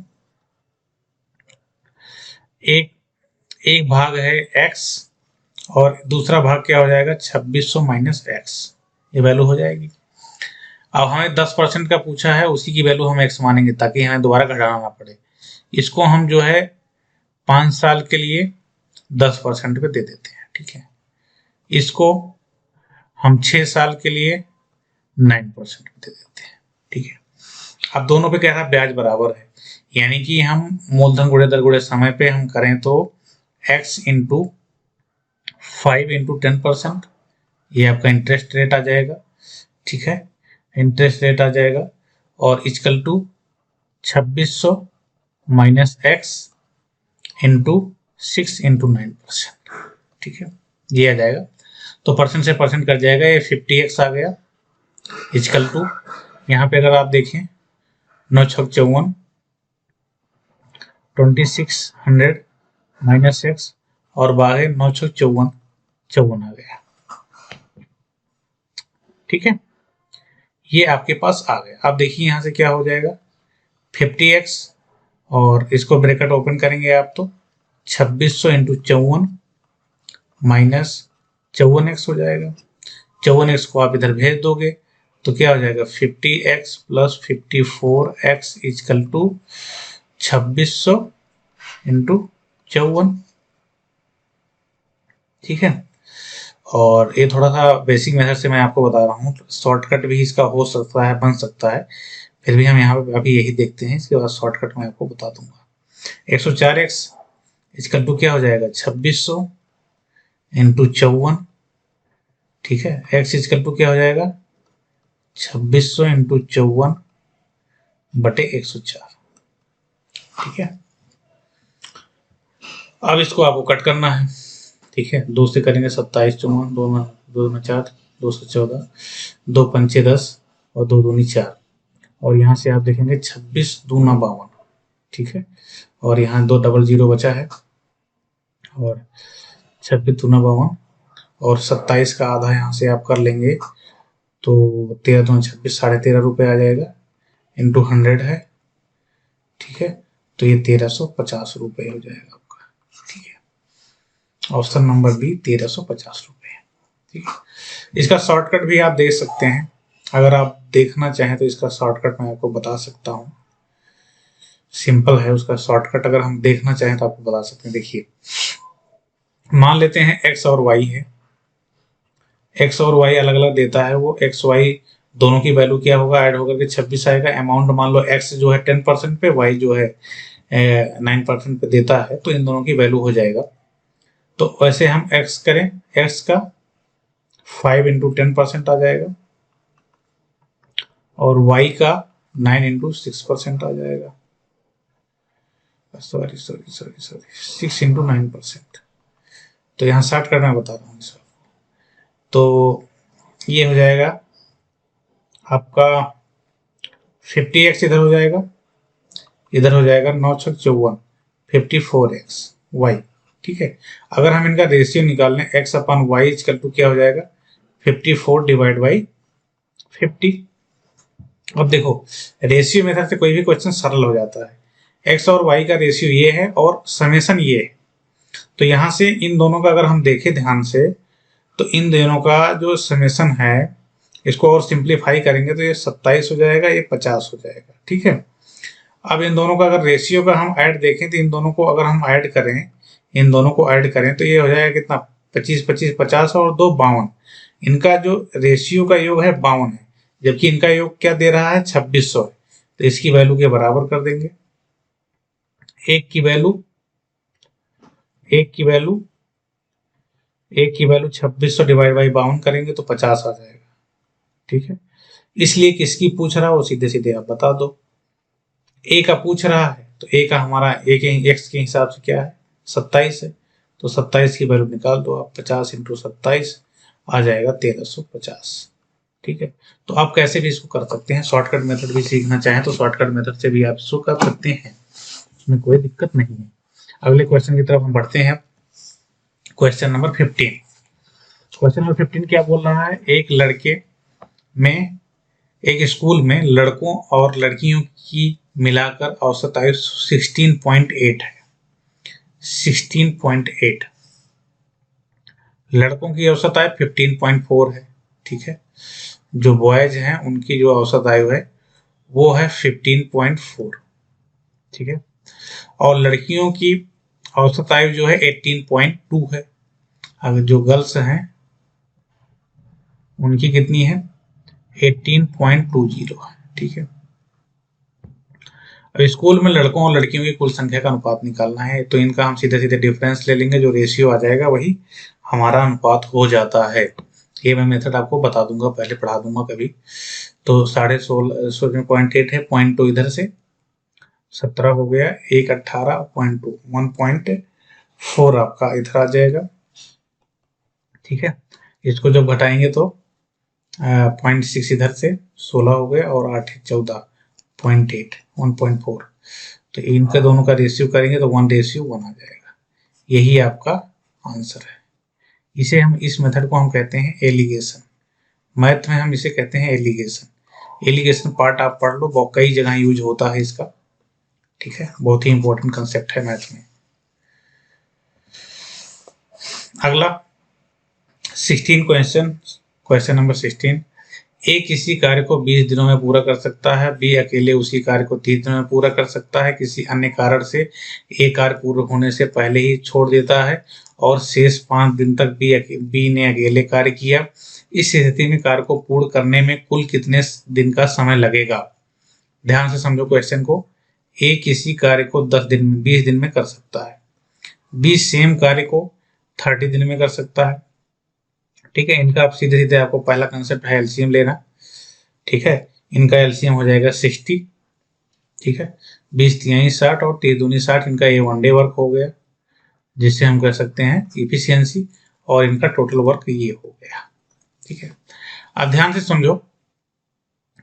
एक भाग है x और दूसरा भाग क्या हो जाएगा 2600 माइनस x, ये वैल्यू हो जाएगी। अब हमें 10% का पूछा है, उसी की वैल्यू हम x मानेंगे ताकि हमें दोबारा घटाना ना पड़े। इसको हम जो है 5 साल के लिए 10% पे दे देते हैं। ठीक है, इसको हम 6 साल के लिए 9% पे दे देते हैं। ठीक है, अब दोनों पे कह रहा ब्याज बराबर है, यानी कि हम मूलधन गुणे दर गुणे समय पे हम करें तो x इंटू 5 इंटू 10%, ये आपका इंटरेस्ट रेट आ जाएगा। ठीक है, इंटरेस्ट रेट आ जाएगा और equal to 2600 minus X into 6 into 9%। ठीक है, ये आ जाएगा। तो परसेंट से परसेंट कट जाएगा, ये 50x आ गया इक्वल टू, यहाँ पे अगर आप देखें 9 छक 54, 2600 माइनस एक्स और बाहर 9 छक 54 54 आ गया। ठीक है, ये आपके पास आ गया। आप देखिए यहाँ से क्या हो जाएगा 50x और इसको ब्रैकेट ओपन करेंगे आप तो 2600 इंटू 54 माइनस 54x हो जाएगा। 54x को आप इधर भेज दोगे तो क्या हो जाएगा 50x plus 54x is equal to 2600 into 54। ठीक है, और ये थोड़ा सा बेसिक मेथड से मैं आपको बता रहा हूँ, शॉर्टकट भी इसका हो सकता है, बन सकता है, फिर भी हम यहाँ पे अभी यही देखते हैं, इसके बाद शॉर्टकट मैं आपको बता दूंगा। 104x इजकल टू क्या हो जाएगा 2600 इंटू 54। ठीक है, x इजकल टू क्या हो जाएगा 2600 इंटू 54 बटे 104। ठीक है, अब इसको आपको कट करना है। ठीक है, 2 से करेंगे 27 चौवन, 2 में 4, 214, 2 पंचे 10 और 2 दूनी 4, और यहाँ से आप देखेंगे 26 दूना 52। ठीक है, और यहाँ 2 डबल 0 बचा है और 26 दूना 52 और 27 का आधा यहाँ से आप कर लेंगे तो 13 दूना 26, 13.5 रुपये आ जाएगा इंटू 100 है। ठीक है, तो ये 1350 रुपये हो जाएगा आपका। ठीक है, ऑप्शन नंबर बी 1350 रुपये। ठीक है, इसका शॉर्टकट भी आप देख सकते हैं, अगर आप देखना चाहें तो इसका शॉर्टकट मैं आपको बता सकता हूँ, सिंपल है उसका शॉर्टकट, अगर हम देखना चाहें तो आपको बता सकते हैं। देखिए मान लेते हैं x और y है, x और y अलग अलग देता है, वो x y दोनों की वैल्यू क्या होगा ऐड होकर के 26 आएगा। अमाउंट मान लो x जो है 10% पे, y जो है 9% पे देता है, तो इन दोनों की वैल्यू हो जाएगा। तो वैसे हम x करें, x का 5 इंटू 10% आ जाएगा और y का 9 इंटू 6% आ जाएगा। Sorry 6 into 9%। तो यहाँ 60 करना बता रहा हूँ इसको, तो ये हो जाएगा आपका 50x इधर हो जाएगा, इधर हो जाएगा 9 छक 54, 54x y। ठीक है, अगर हम इनका रेशियो निकाल लें x upon y equal to क्या हो जाएगा 54 डिवाइड बाई 50। अब देखो रेशियो मेथड से कोई भी क्वेश्चन सरल हो जाता है। x और y का रेशियो ये है और समेशन ये है, तो यहाँ से इन दोनों का अगर हम देखें ध्यान से तो इन दोनों का जो समेशन है इसको और सिंप्लीफाई करेंगे तो ये 27 हो जाएगा, ये 50 हो जाएगा। ठीक है, अब इन दोनों का अगर रेशियो का हम ऐड देखें तो इन दोनों को अगर हम ऐड करें, इन दोनों को ऐड करें तो ये हो जाएगा कितना 25 25 50 और 2 52। इनका जो रेशियो का योग है 52 है, जबकि इनका योग क्या दे रहा है 2600 है, तो इसकी वैल्यू के बराबर कर देंगे। एक की वैल्यू एक की वैल्यू 2600 डिवाइड बाई 52 करेंगे तो 50 आ जाएगा। ठीक है, इसलिए किसकी पूछ रहा हो सीधे सीधे आप बता दो। ए का पूछ रहा है तो ए का हमारा ए के एक्स के हिसाब से क्या है 27 है, तो 27 की वैल्यू निकाल दो आप, 50 इंटू 27 आ जाएगा 1350। ठीक है, तो आप कैसे भी इसको कर सकते हैं, शॉर्टकट मेथड भी सीखना चाहें तो शॉर्टकट मेथड से भी आप इसको कर सकते हैं, उसमें कोई दिक्कत नहीं है। अगले क्वेश्चन की तरफ हम बढ़ते हैं। Question number 15। क्वेश्चन नंबर 15 क्या बोल रहा है, एक लड़के में एक स्कूल में लड़कों और लड़कियों की मिलाकर औसत आयु 16.8 है। 16.8, लड़कों की औसत आयु 15.4 है। ठीक है, जो बॉयज हैं उनकी जो औसत आयु है वो है 15.4। ठीक है, और लड़कियों की औसत आयु जो है 18.2 है। अगर जो गर्ल्स हैं उनकी कितनी है 18.20 है। ठीक है, अब स्कूल में लड़कों और लड़कियों की कुल संख्या का अनुपात निकालना है, तो इनका हम सीधे सीधे डिफरेंस ले लेंगे, जो रेशियो आ जाएगा वही हमारा अनुपात हो जाता है। ये मैं मेथड आपको बता दूंगा, पहले पढ़ा दूंगा कभी। तो 16.8 है, 0.2 इधर से 17 हो गया, 1 18.2 1.4 आपका इधर आ जाएगा। ठीक है, इसको जब घटाएंगे तो 0.6 इधर से 16 हो गया और 8 14.8 1.4, तो इनका दोनों का रेशियो करेंगे तो 1:1 आ जाएगा। यही आपका आंसर है। इसे हम इस मेथड को हम कहते हैं एलिगेशन। मैथ में हम इसे कहते हैं एलिगेशन। एलिगेशन पार्ट आप पढ़ लो, बहुत कई जगह यूज होता है इसका। ठीक है, बहुत ही इंपॉर्टेंट कंसेप्ट है मैथ में। अगला 16 क्वेश्चन नंबर 16। ए किसी कार्य को 20 दिनों में पूरा कर सकता है, बी अकेले उसी कार्य को 30 दिनों में पूरा कर सकता है। किसी अन्य कारण से ए कार्य पूरा होने से पहले ही छोड़ देता है और शेष 5 दिन तक बी ने अकेले कार्य किया। इस स्थिति में कार्य को पूर्ण करने में कुल कितने दिन का समय लगेगा। ध्यान से समझो क्वेश्चन को। ए किसी कार्य को 20 दिन में कर सकता है, बी सेम कार्य को 30 दिन में कर सकता है। ठीक है, इनका आप सीधे सीधे आपको पहला कंसेप्ट है एलसीएम लेना। ठीक है, इनका एलसीएम हो जाएगा 60। ठीक है, 20 तिहाई 60 और 3 दूनी 60, इनका ये 1 डे वर्क हो गया, जिससे हम कह सकते हैं इफिशियंसी, और इनका टोटल वर्क ये हो गया। ठीक है, अब ध्यान से समझो,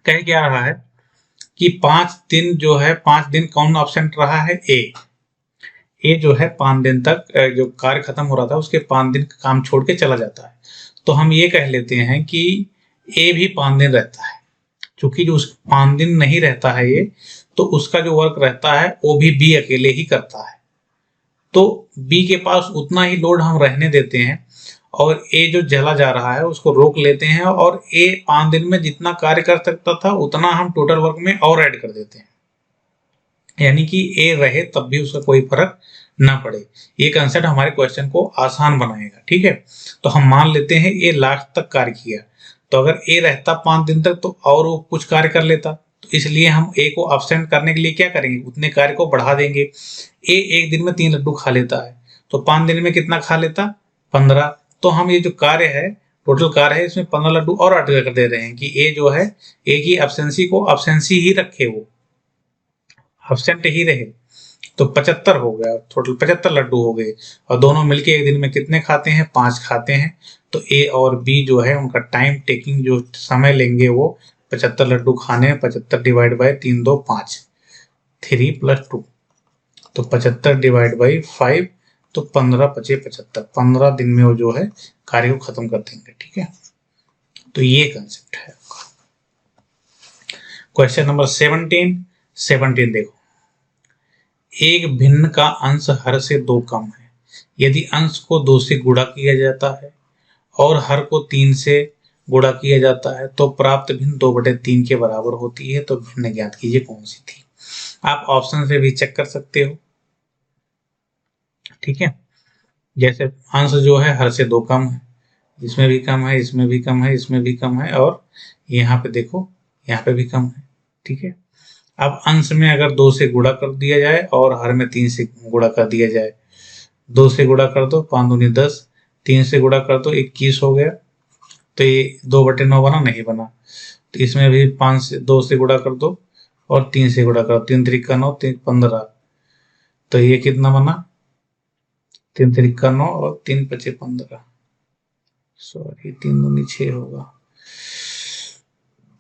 कह क्या रहा है कि 5 दिन जो है, 5 दिन कौन एब्सेंट रहा है, ए जो है 5 दिन तक जो कार्य खत्म हो रहा था उसके 5 दिन काम छोड़ के चला जाता है। तो हम ये कह लेते हैं कि ए भी 5 दिन रहता है, क्योंकि जो 5 दिन नहीं रहता है ये, तो उसका जो वर्क रहता है वो भी बी अकेले ही करता है। तो बी के पास उतना ही लोड हम रहने देते हैं और ए जो चला जा रहा है उसको रोक लेते हैं, और ए 5 दिन में जितना कार्य कर सकता था उतना हम टोटल वर्क में और ऐड कर देते हैं, यानी कि ए रहे तब भी उसका कोई फर्क ना पड़े। ये कंसेप्ट हमारे क्वेश्चन को आसान बनाएगा। ठीक है, तो हम मान लेते हैं ए लास्ट तक कार्य किया, तो अगर ए रहता 5 दिन तक तो और वो कुछ कार्य कर लेता, तो इसलिए हम ए को अब्सेंट करने के लिए क्या करेंगे, उतने कार्य को बढ़ा देंगे। ए एक दिन में 3 लड्डू खा लेता है, तो 5 दिन में कितना खा लेता, 15। तो हम ये जो कार्य है, टोटल कार्य है, इसमें 15 लड्डू और ऐड कर दे रहे हैं कि ए जो है, ए की एब्सेंसी को एब्सेंसी ही रखे, वो एब्सेंट ही रहे। तो 75 हो गया, टोटल 75 लड्डू हो गए, और दोनों मिलके एक दिन में कितने खाते हैं, 5 खाते हैं। तो ए और बी जो है उनका टाइम टेकिंग जो समय लेंगे वो 75 लड्डू खाने में, 75 डिवाइड बाई 3 2 5, 3 + 2, तो 75 डिवाइड बाई 5, तो 15 × 5 = 75, 15 दिन में वो जो है कार्य को खत्म कर देंगे। ठीक है, तो ये कंसेप्ट है। क्वेश्चन नंबर 17 देखो, एक भिन्न का अंश हर से 2 कम है। यदि अंश को 2 से गुणा किया जाता है और हर को 3 से गुणा किया जाता है तो प्राप्त भिन्न 2/3 के बराबर होती है। तो भिन्न ज्ञात कीजिए कौन सी थी। आप ऑप्शन से भी चेक कर सकते हो। ठीक है, जैसे अंश जो है हर से 2 कम है, इसमें भी कम है, इसमें भी कम है, इसमें भी कम है, और यहाँ पे देखो यहाँ पे भी कम है। ठीक है, अब अंश में अगर 2 से गुणा कर दिया जाए और हर में 3 से गुणा कर दिया जाए, 2 से गुणा कर दो, 5 दूनी 10, 3 से गुणा कर दो 21 हो गया। तो ये 2/9 बना, नहीं बना। तो इसमें भी 5 से 2 से गुणा कर दो और 3 से गुणा करो, 3 त्रिका 9, 3 15। तो ये कितना बना, 3 त्रिका 9 और 3 पचे 15, सॉरी 3 दूनी 6 होगा,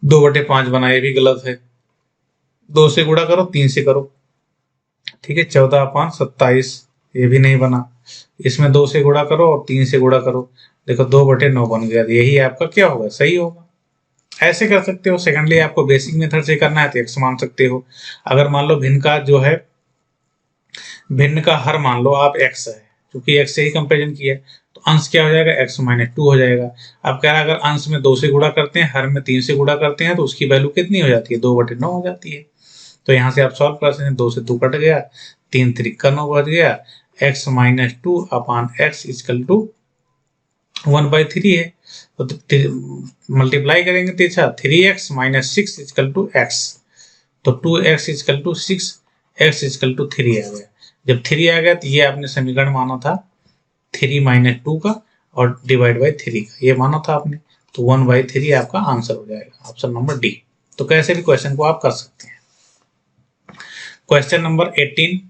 2/5 बना, ये भी गलत है। 2 से गुणा करो, 3 से करो, ठीक है, 14 5 27, ये भी नहीं बना। इसमें 2 से गुणा करो और 3 से गुणा करो, देखो 2/9 बन गया। यही आपका क्या होगा, सही होगा। ऐसे कर सकते हो। सेकेंडली आपको बेसिक मेथड से करना है तो x मान सकते हो। अगर मान लो भिन्न का जो है, भिन्न का हर मान लो आप x है, क्योंकि x से ही कंपेरिजन किया है, तो अंश क्या हो जाएगा, x - 2 हो जाएगा। अब कह रहा है अगर अंश में 2 से गुणा करते हैं, हर में 3 से गुणा करते हैं, तो उसकी वैल्यू कितनी हो जाती है, 2/9 हो जाती है। तो यहाँ से आप सॉल्व कर सकते हैं, 2 से 2 कट गया, 3 त्रिका 9 बच गया, x - 2 upon x equal to 1/3 है। तो मल्टीप्लाई करेंगे तिरछा, 3x - 6 इक्वल टू x, तो 2x equal to 6, x equal to 3 आ गया। जब 3 आ गया तो ये आपने समीकरण माना था 3 - 2 का और डिवाइड बाई 3 का, ये माना था आपने, तो 1/3 आपका आंसर हो जाएगा, ऑप्शन नंबर डी। तो कैसे भी क्वेश्चन को आप कर सकते हैं। Question number 18,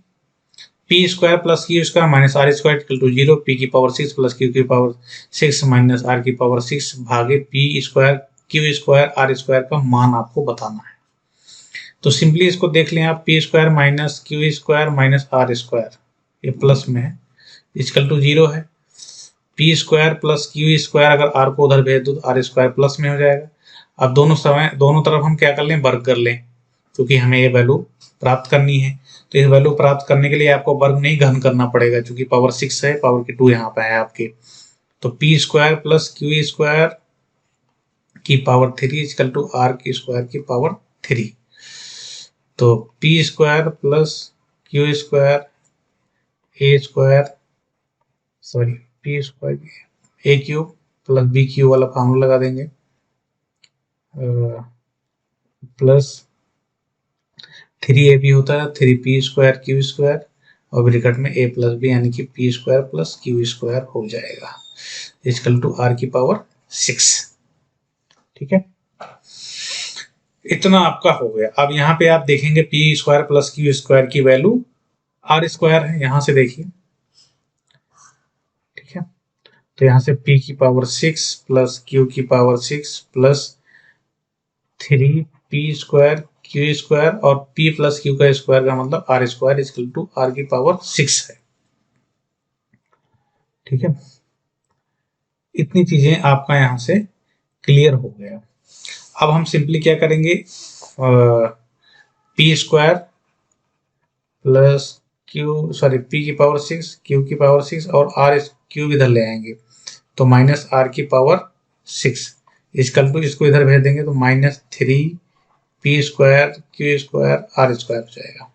P square plus Q square minus R square equal to 0, P की पावर 6 प्लस क्यू की पावर 6 माइनस आर की पावर 6 भागे P square Q square R square का मान आपको बताना है। तो सिंपली इसको देख लें आप, P square minus Q square minus R square, ये प्लस में है, इक्वल टू 0 है। P square plus Q square, अगर आर को उधर भेज दो तो आर स्क्वायर प्लस में हो जाएगा। अब दोनों तरफ हम क्या कर लें, वर्ग कर लें, क्योंकि हमें ये वैल्यू प्राप्त करनी है। तो इस वैल्यू प्राप्त करने के लिए आपको वर्ग नहीं घन करना पड़ेगा, क्योंकि पावर 6 है, पावर की 2 यहाँ पे है आपके। तो P square plus Q square की पावर 3 इक्वल टू आर की स्क्वायर की पावर 3। तो P square plus Q square A square, sorry P square A cube plus B cube वाला फार्मूला लगा देंगे, प्लस 3ab होता है 3p स्क्वायर क्यू स्क्वायर, और ब्रैकेट में a प्लस बी, यानी कि p square plus Q square हो जाएगा, इक्वल टू r की पावर 6। ठीक है, इतना आपका हो गया। अब यहाँ पे आप देखेंगे p square plus Q square की वैल्यू r स्क्वायर है, यहां से देखिए, ठीक है। तो यहाँ से p की पावर 6 प्लस q की power 6 plus 3p square Q square, और p प्लस क्यू का स्क्वायर का मतलब r square equal to r की पावर 6 है। ठीक है, इतनी चीजें आपका यहां से क्लियर हो गया। अब हम सिंपली क्या करेंगे, p square plus Q, sorry p की पावर 6 q की पावर 6 और r क्यूब इधर ले आएंगे, तो माइनस r की पावर 6 इक्वल टू, इसको इधर भेज देंगे तो -3p square Q square R square हो जाएगा।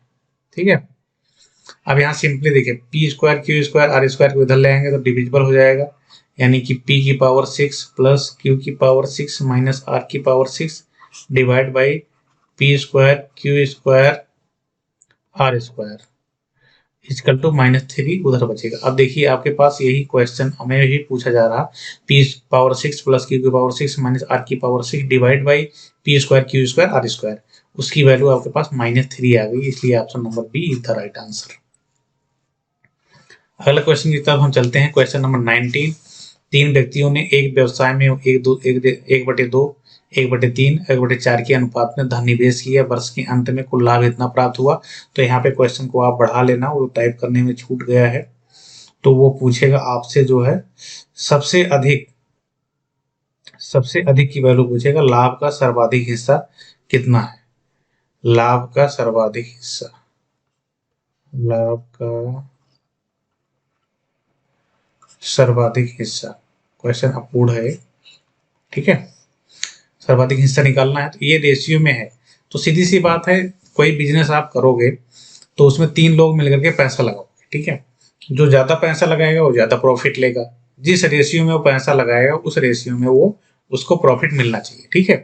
ठीक है, अब यहाँ सिंपली देखिए, P square Q square R square को इधर ले आएंगे तो डिविजिबल हो जाएगा, यानी कि p की पावर 6 प्लस क्यू की पावर 6 माइनस आर की power 6 divide by P square Q square R square equal to -3 उधर बचेगा। अब देखिए आपके पास यही क्वेश्चन हमें भी पूछा जा रहा, पी पावर 6 प्लस क्यू की पावर 6 माइनस आर की power 6 divide by P square Q square R square, उसकी वैल्यू आपके पास -3 आ गई, इसलिए option number B is the right answer. अगला क्वेश्चन की तरफ हम चलते हैं। क्वेश्चन नंबर 19, 3 व्यक्तियों ने एक व्यवसाय में 1/2, 1/3, 1/4 के अनुपात में धन निवेश किया, वर्ष के अंत में कुल लाभ इतना प्राप्त हुआ। तो यहाँ पे क्वेश्चन को आप बढ़ा लेना, वो टाइप करने में छूट गया है। तो वो पूछेगा आपसे जो है सबसे अधिक की वैल्यू पूछेगा, लाभ का सर्वाधिक हिस्सा कितना है, लाभ का सर्वाधिक हिस्सा, लाभ का सर्वाधिक हिस्सा, क्वेश्चन अपूर्ण है। ठीक है, सर्वाधिक हिस्सा निकालना है, तो ये रेशियो में है। तो सीधी सी बात है, कोई बिजनेस आप करोगे तो उसमें 3 लोग मिलकर के पैसा लगाओगे। ठीक है, जो ज्यादा पैसा लगाएगा वो ज्यादा प्रॉफिट लेगा, जिस रेशियो में वो पैसा लगाएगा उस रेशियो में वो उसको प्रॉफिट मिलना चाहिए। ठीक है,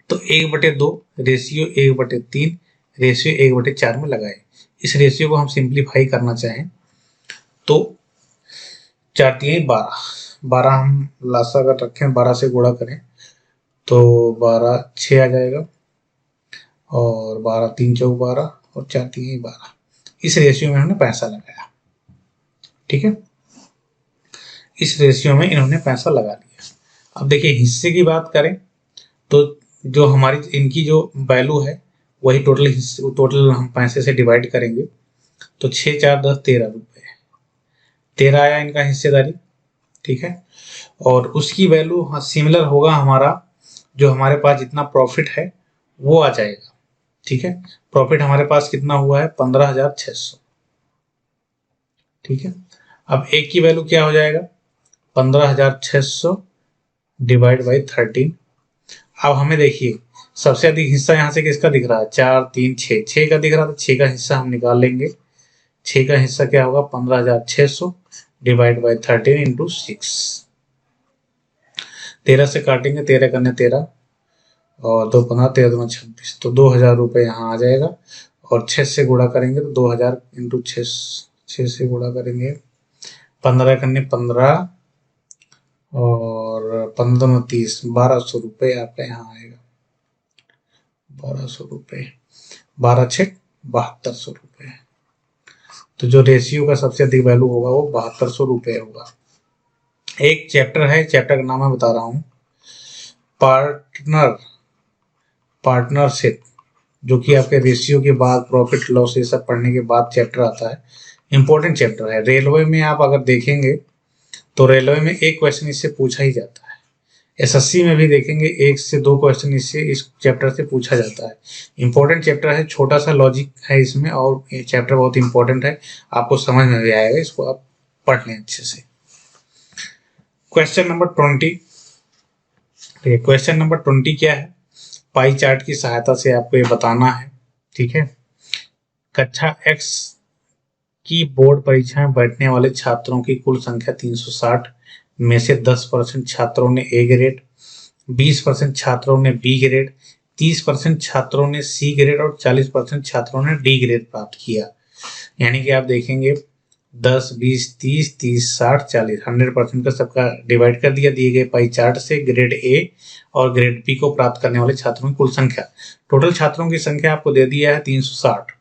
तो 1/2 रेशियो 1/3 रेशियो 1/4 में लगाए। इस रेशियो को हम सिंप्लीफाई करना चाहें तो 4×3 = 12, 12 हम लासा अगर रखें 12 से गुणा करें तो 12 6 आ जाएगा, और 12×3 = 12 और 4×3 = 12। इस रेशियो में हमने पैसा लगाया, ठीक है, इस रेशियो में इन्होंने पैसा लगा लिया। अब देखिए हिस्से की बात करें तो जो हमारी इनकी जो वैल्यू है वही टोटल हम पैसे से डिवाइड करेंगे तो 6 4 10 13 रुपए, 13 आया इनका हिस्सेदारी, ठीक है। और उसकी वैल्यू सिमिलर होगा हमारा, जो हमारे पास जितना प्रॉफिट है वो आ जाएगा, ठीक है। प्रॉफिट हमारे पास कितना हुआ है 15,600, ठीक है। अब एक की वैल्यू क्या हो जाएगा 15,600 डिवाइड बाई 13। अब हमें देखिए सबसे अधिक हिस्सा यहाँ से किसका दिख रहा है 4 3 6, 6 का दिख रहा था, 6 का हिस्सा हम निकाल लेंगे। 6 का हिस्सा क्या होगा 15,600 डिवाइड बाई 13 इंटू 6। 13 से काटेंगे, 13 करने 13 और 2 15 13 2 26, तो 2,000 रुपये यहाँ आ जाएगा। और 6 से गुणा करेंगे तो 2,000 इंटू 6 से गुणा करेंगे 15 करने 15 और 15 30, 1,200 रुपये आपका यहाँ आएगा। 1,200 रुपये, 12 6 7,200 रुपये। तो जो रेशियो का सबसे अधिक वैल्यू होगा वो 7,200 रुपये होगा। एक चैप्टर है, चैप्टर का नाम मैं बता रहा हूँ, पार्टनरशिप, जो कि आपके रेशियो के बाद प्रॉफिट लॉस ये सब पढ़ने के बाद चैप्टर आता है। इंपॉर्टेंट चैप्टर है। रेलवे में आप अगर देखेंगे तो रेलवे में एक क्वेश्चन इससे पूछा ही जाता है। एसएससी में भी देखेंगे 1 से 2 क्वेश्चन इससे इस चैप्टर से पूछा जाता है। इंपॉर्टेंट चैप्टर है, छोटा सा लॉजिक है इसमें और ये चैप्टर बहुत इंपॉर्टेंट है, आपको समझ में भी आएगा, इसको आप पढ़ लें अच्छे से। क्वेश्चन नंबर 20, क्वेश्चन नंबर 20 क्या है, पाई चार्ट की सहायता से आपको ये बताना है, ठीक है। कक्षा X की बोर्ड परीक्षाएं बैठने वाले छात्रों की कुल संख्या 360 में से 10% छात्रों ने ए ग्रेड, 20% छात्रों ने बी ग्रेड, 30% छात्रों ने सी ग्रेड और 40% छात्रों ने डी ग्रेड प्राप्त किया। यानी कि आप देखेंगे 10 20 30 30 60 40, 100% का सबका डिवाइड कर दिया दिए गए पाई चार्ट से ग्रेड ए और ग्रेड बी को प्राप्त करने वाले छात्रों की कुल संख्या। टोटल छात्रों की संख्या आपको दे दिया है 360।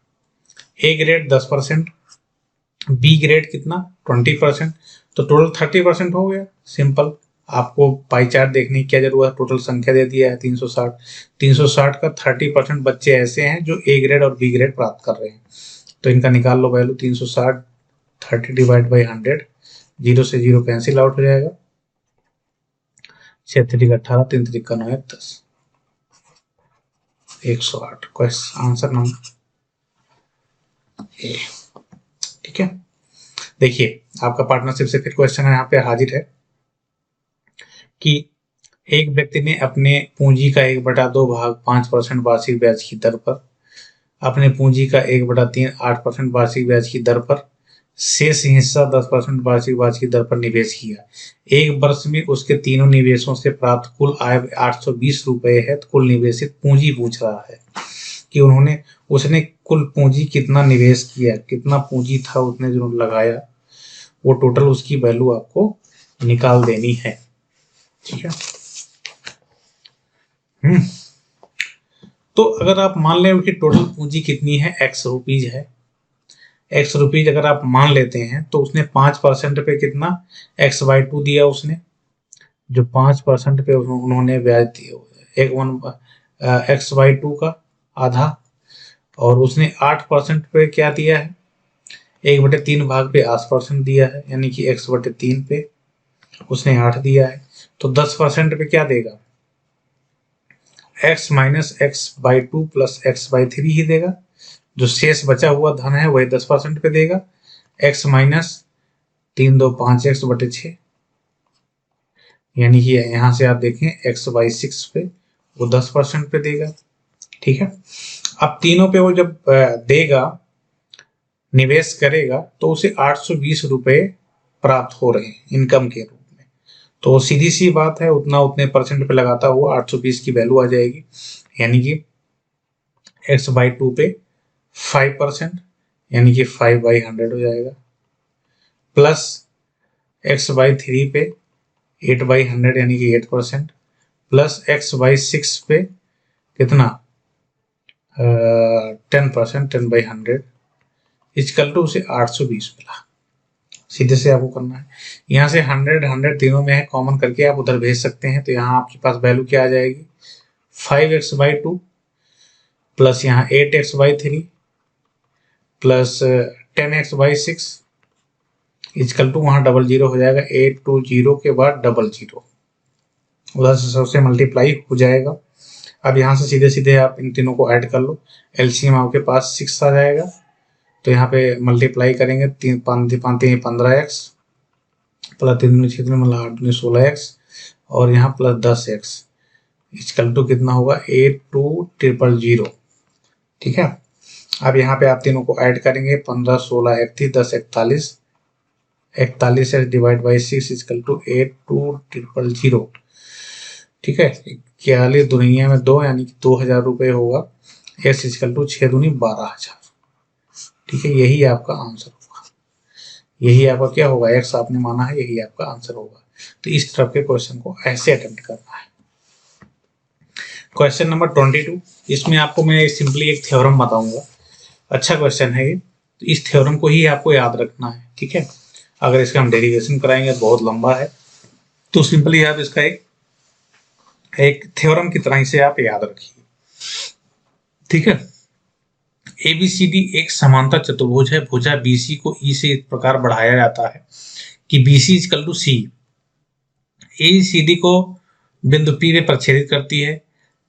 ए ग्रेड 10%, बी ग्रेड कितना 20%, तो टोटल 30% हो गया। सिंपल, आपको पाई चार्ट देखने की क्या जरूरत है, टोटल संख्या दे दिया है 360। 360 का 30% बच्चे ऐसे हैं जो ए ग्रेड और बी ग्रेड प्राप्त कर रहे हैं, तो इनका निकाल लो वैल्यू 360, 30 डिवाइड बाई 100, 0 से 0 कैंसिल आउट हो जाएगा, 6 3 18, 3 3 9 10, 108। क्वेश्चन आंसर नंबर ए, ठीक है। देखिए आपका पार्टनरशिप से फिर क्वेश्चन है यहाँ पे हाजिर है कि एक व्यक्ति ने अपने पूंजी का 1/2 भाग 5% वार्षिक ब्याज की दर पर, अपने पूंजी का 1/3 8% वार्षिक ब्याज की दर पर, शेष हिस्सा 10% वार्षिक ब्याज की दर पर निवेश किया। एक वर्ष में उसके तीनों निवेशों से प्राप्त कुल आय 820 रुपए है। तो कुल निवेशित पूंजी पूछ रहा है कि उसने कुल पूंजी कितना निवेश किया, कितना पूंजी था उसने जो लगाया, वो टोटल उसकी वैल्यू आपको निकाल देनी है, ठीक है। तो अगर आप मान लें कि टोटल पूंजी कितनी है x रुपीज है, x रुपीज अगर आप मान लेते हैं तो उसने 5% पे कितना x/2 दिया, उसने जो 5% पे उन्होंने ब्याज दिया x/2 का आधा, और उसने 8% पे क्या दिया है 1/3 भाग पे 8% दिया है, यानी कि x/3 पे उसने 8 दिया है, तो 10% पे क्या देगा x minus x/2 plus x/3 ही देगा। जो शेष बचा हुआ धन है वही 10% पे देगा, x माइनस 3 2 5 x/6, यानी कि यहां से आप देखें x/6 पे वो 10% पे देगा, ठीक है। अब तीनों पे वो जब देगा निवेश करेगा तो उसे 820 रुपए प्राप्त हो रहे हैं इनकम के रूप में। तो सीधी सी बात है, उतने परसेंट पे लगाता हुआ 820 की वैल्यू आ जाएगी, यानी कि x/2 पे 5%, यानी कि 5/100 हो जाएगा। प्लस x/3 पे 8/100 यानी कि 8%, प्लस x/6 पे कितना 10%, 10/100 इक्वल टू उसे 820 मिला। सीधे से आपको करना है, यहाँ से 100 100 तीनों में है, कॉमन करके आप उधर भेज सकते हैं। तो यहाँ आपके पास वैल्यू क्या आ जाएगी 5x/2 प्लस यहाँ 8x/3 plus 10x/6 equal to वहाँ 00 हो जाएगा, 820 के बाद 00 उधर से सबसे मल्टीप्लाई हो जाएगा। अब यहाँ से सीधे सीधे आप इन तीनों को ऐड कर लो, एलसीएम आपके पास 6 आ जाएगा। तो यहाँ पे मल्टीप्लाई करेंगे 3 5 3 15x प्लस 3 दूनी 6 मतलब 8 दूनी 16x और यहाँ प्लस 10x इक्वल टू कितना होगा 82000। ठीक है, अब यहाँ पे आप तीनों को ऐड करेंगे 15 16 31 10 41 41 डिवाइड बाई 6 इक्वल टू 82000। ठीक है, 41 दुनिया में 2 यानी कि 2000 रुपये होगा। x इक्वल टू 6 दूनी 12000। ठीक है, यही आपका आंसर होगा, यही आपका क्या होगा, x आपने माना है, यही आपका आंसर होगा। तो इस तरह के क्वेश्चन को ऐसे अटेम्प्ट करना है। क्वेश्चन नंबर 22, इसमें आपको मैं सिंपली एक थ्योरम बताऊंगा। अच्छा क्वेश्चन है ये, तो इस थ्योरम को ही आपको याद रखना है। ठीक है, अगर इसका हम डेरिवेशन कराएंगे बहुत लंबा है, तो सिंपली आप इसका एक थ्योरम की तरह से आप याद रखिए। ठीक है, ABCD एक समांतर चतुर्भुज है। भुजा BC को E से इस प्रकार बढ़ाया जाता है कि BC equal to C। ACD को बिंदु P पे प्रक्षेपित करती है।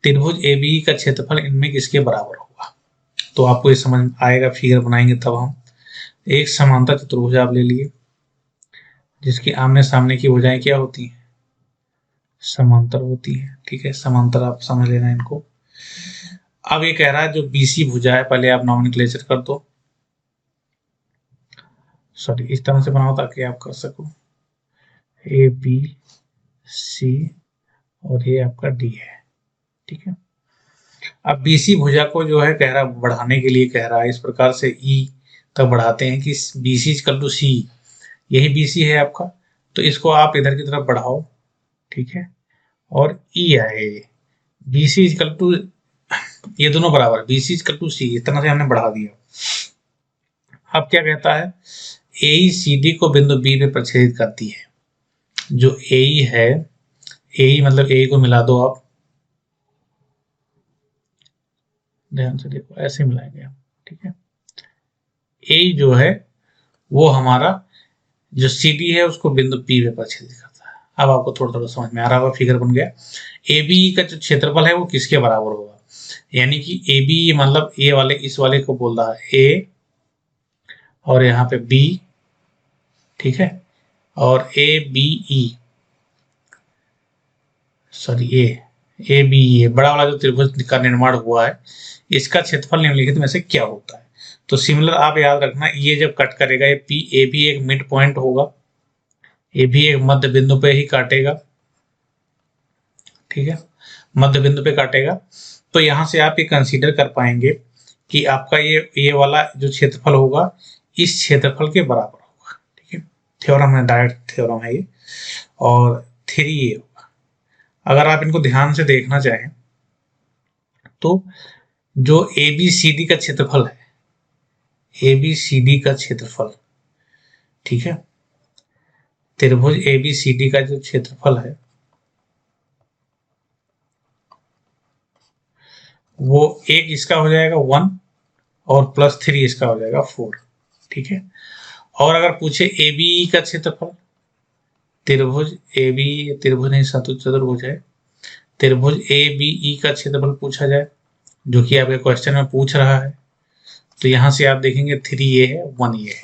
त्रिभुज ABE का क्षेत्रफल इनमें किसके बराबर होगा। तो आपको ये समझ आएगा, फिगर बनाएंगे तब हम। एक समांतर चतुर्भुज आप ले लिए जिसकी आमने सामने की भुजाएं क्या होती हैं, समांतर होती हैं। ठीक है, समांतर आप समझ लेना इनको। अब ये कह रहा है जो BC भुजा है, पहले आप नॉमेनक्लेचर कर दो, सॉरी इस तरह से बनाओ ताकि आप कर सको, ABC और ये आपका D है। ठीक है, अब BC भुजा को जो है कह रहा बढ़ाने के लिए कह रहा है इस प्रकार से E तक बढ़ाते हैं कि BC इक्वल टू C, यही BC है आपका, तो इसको आप इधर की तरफ बढ़ाओ। ठीक है, और E आए BC इक्वल टू, ये दोनों बराबर BC इक्वल टू C, इस तरह से हमने बढ़ा दिया। अब क्या कहता है, AECD को बिंदु B पे प्रक्षेपित करती है। जो AE है, AE मतलब AE को मिला दो आप, ध्यान से देखो ऐसे मिलाएंगे आप। ठीक है, AE जो है वो हमारा जो CD है उसको बिंदु P पे प्रक्षेपित करता है। अब आपको थोड़ा थोड़ा समझ में आ रहा होगा, फिगर बन गया। ABE का जो क्षेत्रफल है वो किसके बराबर होगा, यानी कि ABE मतलब A वाले इस वाले को बोल रहा है A और यहाँ पे B। ठीक है, और ABE सॉरी ABE बड़ा वाला जो त्रिभुज का निर्माण हुआ है, इसका क्षेत्रफल निम्नलिखित में से क्या होता है। तो सिमिलर आप याद रखना, ये जब कट करेगा ये AB एक मिड पॉइंट होगा, AB एक मध्य बिंदु पे ही काटेगा। ठीक है, मध्य बिंदु पे काटेगा। तो यहां से आप ये कंसीडर कर पाएंगे कि आपका ये वाला जो क्षेत्रफल होगा इस क्षेत्रफल के बराबर होगा। ठीक है, थ्योरम है, डायरेक्ट थ्योरम है ये, और 3A होगा। अगर आप इनको ध्यान से देखना चाहें तो जो ABCD का क्षेत्रफल है, ABCD का क्षेत्रफल, ठीक है, त्रिभुज ABCD का जो क्षेत्रफल है वो एक इसका हो जाएगा 1 और प्लस 3 इसका हो जाएगा 4। ठीक है, और अगर पूछे ABE का क्षेत्रफल, त्रिभुज ABE त्रिभुज नहीं चतुर्भुज है, त्रिभुज ABE का क्षेत्रफल पूछा जाए जो कि आपके क्वेश्चन में पूछ रहा है, तो यहां से आप देखेंगे 3A है 1A है,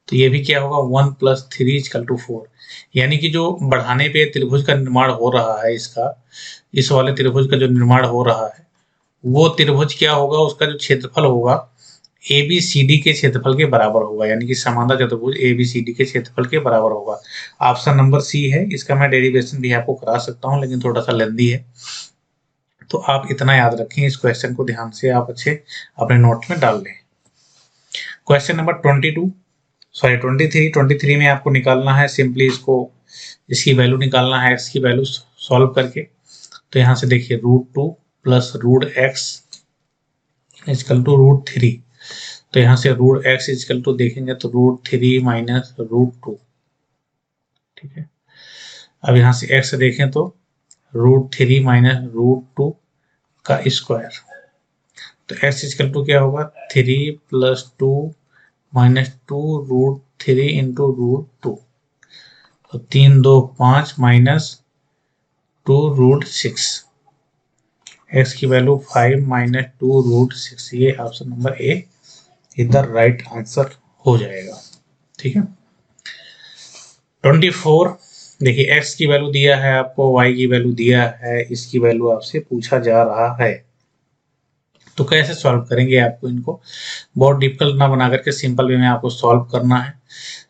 तो ये भी क्या होगा 1 प्लस 3 इक्वल टू 4। यानी कि जो बढ़ाने पे त्रिभुज का निर्माण हो रहा है, इसका इस वाले त्रिभुज का जो निर्माण हो रहा है वो त्रिभुज क्या होगा, उसका जो क्षेत्रफल होगा ABCD के क्षेत्रफल के बराबर होगा, यानी कि समांतर चतुर्भुज ABCD के क्षेत्रफल के बराबर होगा। ऑप्शन नंबर C है, इसका मैं डेरिवेशन भी आपको करा सकता हूं लेकिन थोड़ा सा लेंदी है। तो आप इतना याद रखें, इस क्वेश्चन को ध्यान से आप अच्छे अपने नोट में डाल लें। क्वेश्चन नंबर 22, सॉरी 23 में आपको निकालना है सिंपली इसकी वैल्यू निकालना है, एक्स की वैल्यू सॉल्व करके। तो यहाँ से देखिए √2 प्लस √x इजकल टू √3। तो यहाँ से √x इजकल टू देखेंगे तो √3 माइनस √2, ठीक है। अब यहाँ से x देखें तो √3 माइनस √2 का स्क्वायर। तो x इजकल टू क्या होगा 3 प्लस 2 माइनस 2 √3 इंटू √2। तो 3 2 5 माइनस 2 √6। x की वैल्यू 5 माइनस 2 √6। ये ऑप्शन नंबर ए इधर राइट आंसर हो जाएगा, ठीक है। 24 देखिए x की वैल्यू दिया है आपको, y की वैल्यू दिया है, इसकी वैल्यू आपसे पूछा जा रहा है। तो कैसे सॉल्व करेंगे, आपको इनको बहुत डिफिकल्ट ना बना करके सिंपल वे में आपको सॉल्व करना है।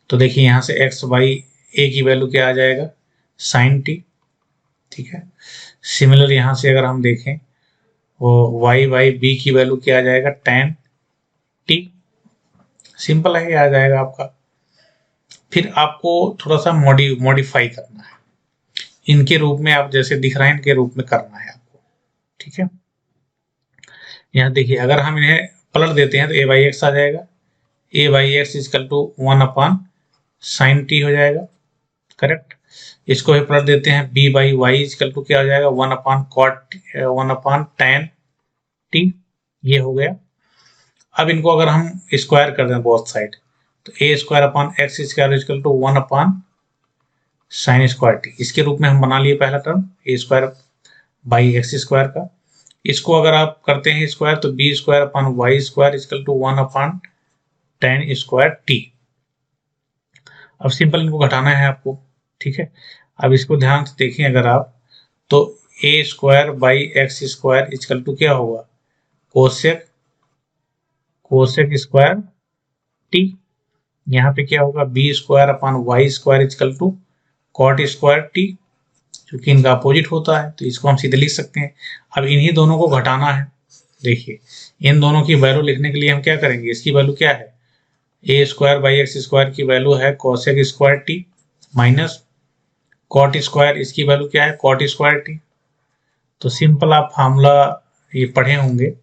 तो देखिए यहाँ से x y a की वैल्यू क्या आ जाएगा sin t, ठीक है। सिमिलर यहाँ से अगर हम देखें वो y b की वैल्यू क्या आ जाएगा tan t। सिंपल है, आ जाएगा आपका। फिर आपको थोड़ा सा मॉडिफाई करना है, इनके रूप में आप जैसे दिख रहे हैं इनके रूप में करना है आपको, ठीक है। यहाँ देखिए अगर हम इन्हें पलट देते हैं तो a बाई एक्स आ जाएगा, a by X equal to 1 sin t हो जाएगा, करेक्ट। इसको भी पलट देते हैं b by Y equal to क्या हो जाएगा 1 tan t, ये हो गया। अब इनको अगर हम स्क्वायर कर दें बोथ साइड तो a square upon x square equal to 1 sin square t, इसके रूप में हम बना लिए पहला term a square by x square का। इसको अगर आप करते हैं स्क्वायर तो b square upon y square equal to 1 tan square t। अब सिंपल इनको घटाना है आपको, ठीक है। अब इसको ध्यान से देखें अगर आप तो a square by x square equal to क्या होगा कोसेक स्क्वायर t। यहाँ पे क्या होगा b square upon y square equal to cot square t, क्योंकि इनका अपोजिट होता है तो इसको हम सीधे लिख सकते हैं। अब इन्हीं दोनों को घटाना है। देखिए इन दोनों की वैल्यू लिखने के लिए हम क्या करेंगे, इसकी वैल्यू क्या है a square by x square की वैल्यू है cosec square t minus cot square, इसकी वैल्यू क्या है कॉट स्क्वायर t। तो सिंपल आप फार्मूला ये पढ़े होंगे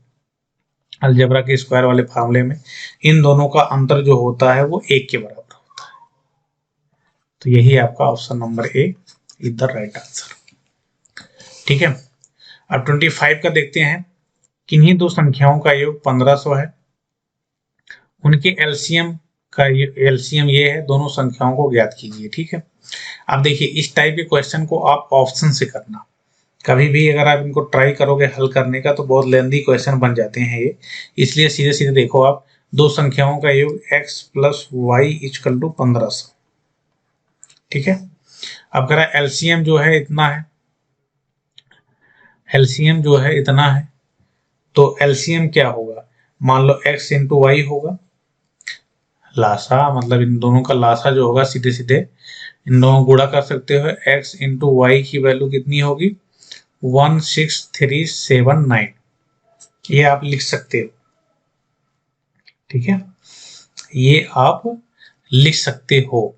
अलजेब्रा के स्क्वायर वाले फार्मूले में, इन दोनों का अंतर जो होता है वो 1 के बराबर होता है। तो यही आपका option number A is the right answer, ठीक है। अब 25 का देखते हैं। किन्हीं दो संख्याओं का योग 1500 है, उनके एलसीएम ये है, दोनों संख्याओं को ज्ञात कीजिए, ठीक है। अब देखिए इस टाइप के क्वेश्चन को आप ऑप्शन से करना, कभी भी अगर आप इनको ट्राई करोगे हल करने का तो बहुत लेंदी क्वेश्चन बन जाते हैं ये, इसलिए सीधे सीधे देखो आप दो संख्याओं का योग x plus y equal to 1500, ठीक है। अब करा एलसीएम जो है इतना है, एलसीएम जो है इतना है, तो एलसीएम क्या होगा, मान लो x इंटू वाई होगा, लासा मतलब इन दोनों का लासा जो होगा सीधे सीधे इन दोनों गुणा कर सकते हो, x इंटू वाई की वैल्यू कितनी होगी 16379, ये आप लिख सकते हो, ठीक है, ये आप लिख सकते हो,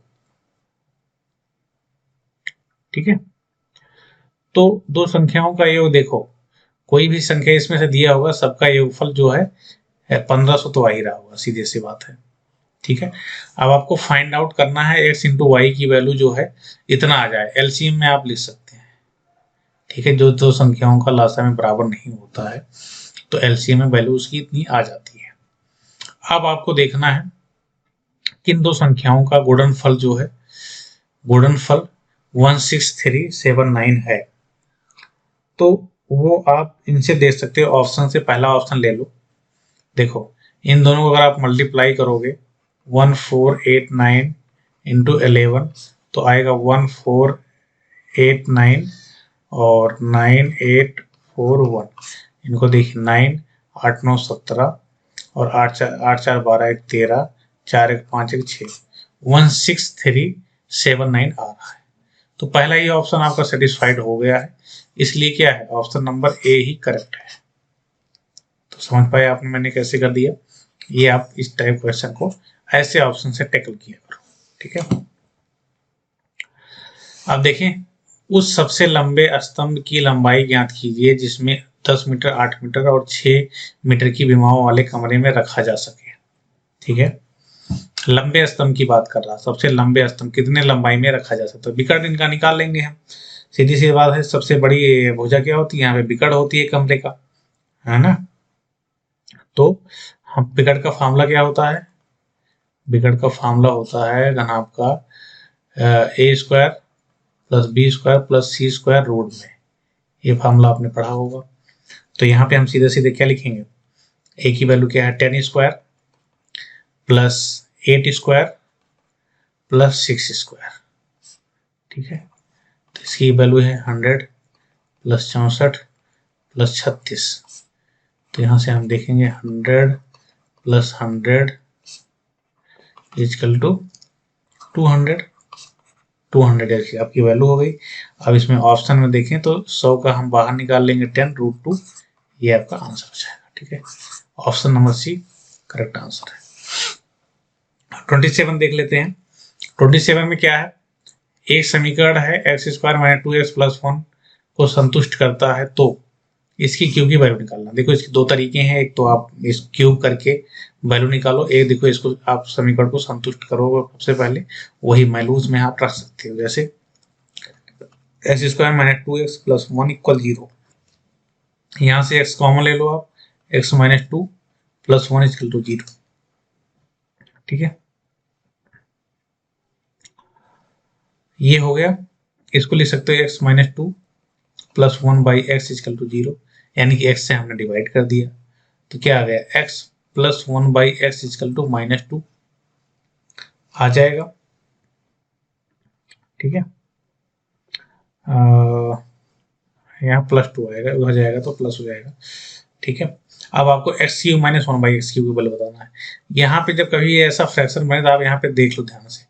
ठीक है। तो दो संख्याओं का योग देखो, कोई भी संख्या इसमें से दिया होगा सबका योगफल जो है 1500 तो आ ही रहा होगा, सीधी सी बात है, ठीक है। अब आपको फाइंड आउट करना है x इंटू वाई की वैल्यू जो है इतना आ जाए, एलसीएम में आप लिख सकते हैं, ठीक है। जो दो संख्याओं का लासा में बराबर नहीं होता है तो एलसीएम में वैल्यू उसकी इतनी आ जाती है। अब आपको देखना है किन दो संख्याओं का गुणनफल जो है, गुणनफल 16379 है, तो वो आप इनसे देख सकते हो, ऑप्शन से पहला ऑप्शन ले लो। देखो इन दोनों को अगर आप मल्टीप्लाई करोगे 1489 इंटू 11 तो आएगा 1489 और 9841, इनको देखिए 9 8 9 17 और 8 4 12 1 13 4 1 5 1 6 16379 आ रहा है। तो पहला ही ऑप्शन आपका सेटिस्फाइड हो गया है, इसलिए क्या है option number A he correct है। तो समझ पाए आपने मैंने कैसे कर दिया, ये आप इस टाइप क्वेश्चन को ऐसे ऑप्शन से टैकल किया करो, ठीक है। अब देखें, उस सबसे लंबे स्तंभ की लंबाई ज्ञात कीजिए जिसमें 10 मीटर, 8 मीटर और 6 मीटर की विमाओं वाले कमरे में रखा जा सके, ठीक है। लंबे स्तंभ की बात कर रहा, सबसे लंबे स्तंभ कितने लंबाई में रखा जा सकता है, विकर्ण इनका निकाल लेंगे हम। सीधी सी बात है, सबसे बड़ी भुजा क्या होती है, यहाँ पे विकर्ण होती है कमरे का, है ना। तो हम विकर्ण का फार्मूला क्या होता है, विकर्ण का फार्मूला होता है घनाभ का A square plus B square plus C square root में, ये फार्मूला आपने पढ़ा होगा। तो यहाँ पे हम सीधे सीधे क्या लिखेंगे, ए की वैल्यू क्या है 10 square plus 8 square plus 6 square, ठीक है। तो इसकी वैल्यू है 100 प्लस 64 प्लस 36। तो यहाँ से हम देखेंगे 100 प्लस 100 इजकल टू 200, 200 आपकी वैल्यू हो गई। अब इसमें ऑप्शन में देखें तो 100 का हम बाहर निकाल लेंगे 10√2, ये आपका आंसर हो जाएगा, ठीक है। Option number C correct answer है। 27 देख लेते हैं। 27 में क्या है, एक समीकरण है x square minus 2x plus 1 को संतुष्ट करता है, तो इसकी क्यू की वैल्यू निकालना। देखो इसके दो तरीके हैं, एक तो आप इस क्यूब करके वैल्यू निकालो, एक देखो इसको आप समीकरण को संतुष्ट करोगे सबसे पहले, वही वैल्यूज में आप रख सकते हो। जैसे x square minus 2x plus 1 equal 0, यहाँ से x कॉमन ले लो आप, x minus 2 plus 1 equal to 0, ठीक है। ये हो गया, इसको लिख सकते हो x minus 2 plus 1 by x equal to 0, यानी कि x से हमने डिवाइड कर दिया, तो क्या आ गया x plus 1 by x equal to minus 2 आ जाएगा, ठीक है। यहाँ प्लस 2 आएगा, हो जाएगा तो प्लस हो जाएगा, ठीक है। अब आपको x cube minus 1 by x cube की वैल्यू बताना है। यहाँ पे जब कभी ऐसा फ्रैक्शन बने तो आप यहाँ पे देख लो ध्यान से,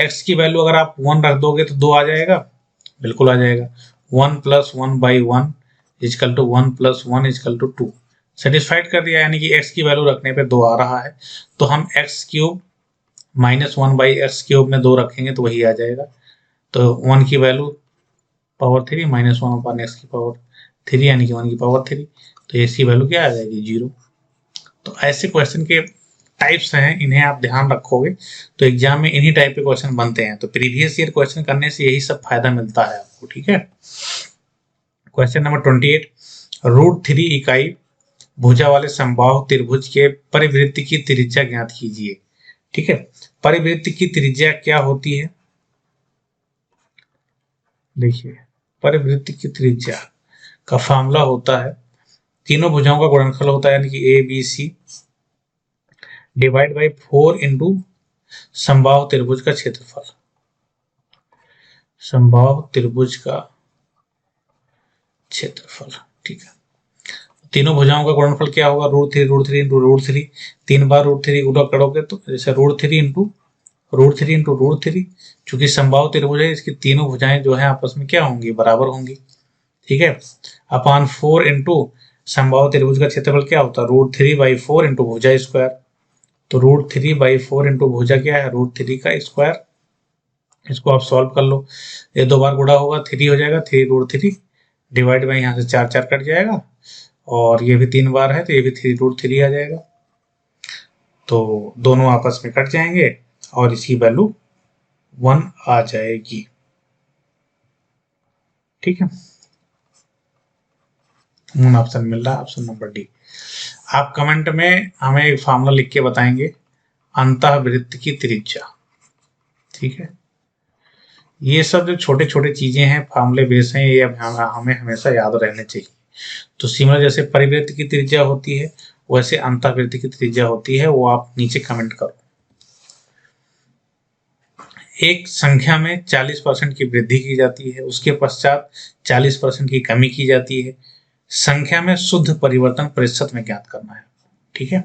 x की वैल्यू अगर आप 1 रख दोगे तो 2 आ जाएगा, बिल्कुल आ जाएगा। 1 plus 1 by 1 equal to 1 plus 1 equal to 2, satisfied कर दिया, यानी कि x की वैल्यू रखने पे 2 आ रहा है। तो हम x cube minus 1 by x cube में 2 रखेंगे तो वही आ जाएगा। तो 1 की value power 3 minus 1 upon x की पावर 3, यानी कि 1 की पावर 3, तो इसकी वैल्यू क्या आ जाएगी 0। तो ऐसे क्वेश्चन के टाइप्स हैं, इन्हें आप ध्यान रखोगे तो एग्जाम में इन्हीं टाइप के क्वेश्चन बनते हैं। तो प्रीवियस ईयर क्वेश्चन करने से यही सब फायदा मिलता है आपको, ठीक है। क्वेश्चन नंबर 28, √3 इकाई भुजा वाले समबाहु त्रिभुज के परिवृत्त की त्रिज्या ज्ञात कीजिए, ठीक है। परिवृत्त की त्रिज्या क्या होती है, देखिए परिवृत्त की त्रिज्या का फार्मूला होता है, तीनों भुजाओं का गुणनफल होता है, यानी कि A B C divide by 4 into समबाहु त्रिभुज का क्षेत्रफल, समबाहु त्रिभुज का क्षेत्रफल, ठीक है। तीनों भुजाओं का गुणनफल क्या होगा, √3 इंटू √3, 3 बार √3 गुणा करोगे तो जैसे √3 इंटू √3, चूंकि समबाहु त्रिभुज है इसकी तीनों भुजाएं जो है आपस में क्या होंगी, बराबर होंगी, ठीक है। अपॉन 4 इंटू समबाहु त्रिभुज का क्षेत्रफल क्या होता है, √3/4 इंटू भुजा स्क्वायर, तो √3/4 इंटू भुजा क्या है, √3 का स्क्वायर। इसको आप सॉल्व कर लो, ये 2 बार गुणा होगा 3 हो जाएगा, 3√3 डिवाइड बाई यहाँ से 4 4 कट जाएगा, और ये भी 3 बार है तो ये भी 3√3 आ जाएगा, तो दोनों आपस में कट जाएंगे और इसकी वैल्यू 1 आ जाएगी, ठीक है। ऑप्शन मिल रहा है, ऑप्शन नंबर डी। आप कमेंट में हमें एक फार्मूला लिख के बताएंगे अंतःवृत्त की त्रिज्या, ठीक है। ये सब जो छोटे छोटे चीजें हैं, फार्मूले बेस हैं, ये हमें हमेशा याद रहने चाहिए। तो सिमिलर जैसे परिवृत्त की त्रिज्या होती है वैसे अंतःवृत्त की त्रिज्या होती है, वो आप नीचे कमेंट करो। एक संख्या में 40% की वृद्धि की जाती है, उसके पश्चात 40% की कमी की जाती है, संख्या में शुद्ध परिवर्तन प्रतिशत में ज्ञात करना है, ठीक है।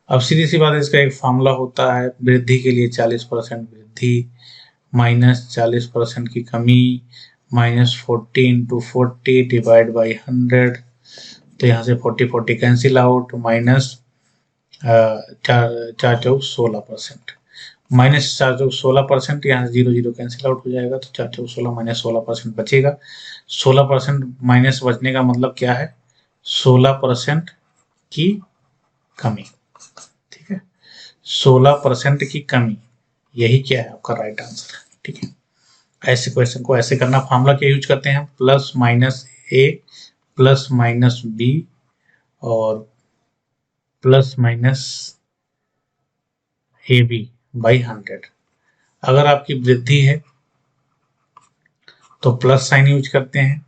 अब सीधी सी बात है, इसका एक फार्मूला होता है, वृद्धि के लिए 40% वृद्धि माइनस 40% की कमी माइनस 40 इंटू 40 डिवाइड बाई 100, तो यहाँ से 40 40 कैंसिल आउट, माइनस चार चौक 16%, माइनस 4 चौक 16%, यहाँ से 0 0 कैंसिल आउट हो जाएगा, तो 4 चौक 16 माइनस 16% बचेगा। 16% माइनस बचने का मतलब क्या है, 16% की कमी, ठीक है, 16% की कमी, यही क्या है आपका राइट आंसर, ठीक है। ऐसे क्वेश्चन को ऐसे करना, फॉर्मूला क्या यूज करते हैं, plus minus A plus minus B और plus minus A B by 100। अगर आपकी वृद्धि है तो प्लस साइन यूज करते हैं,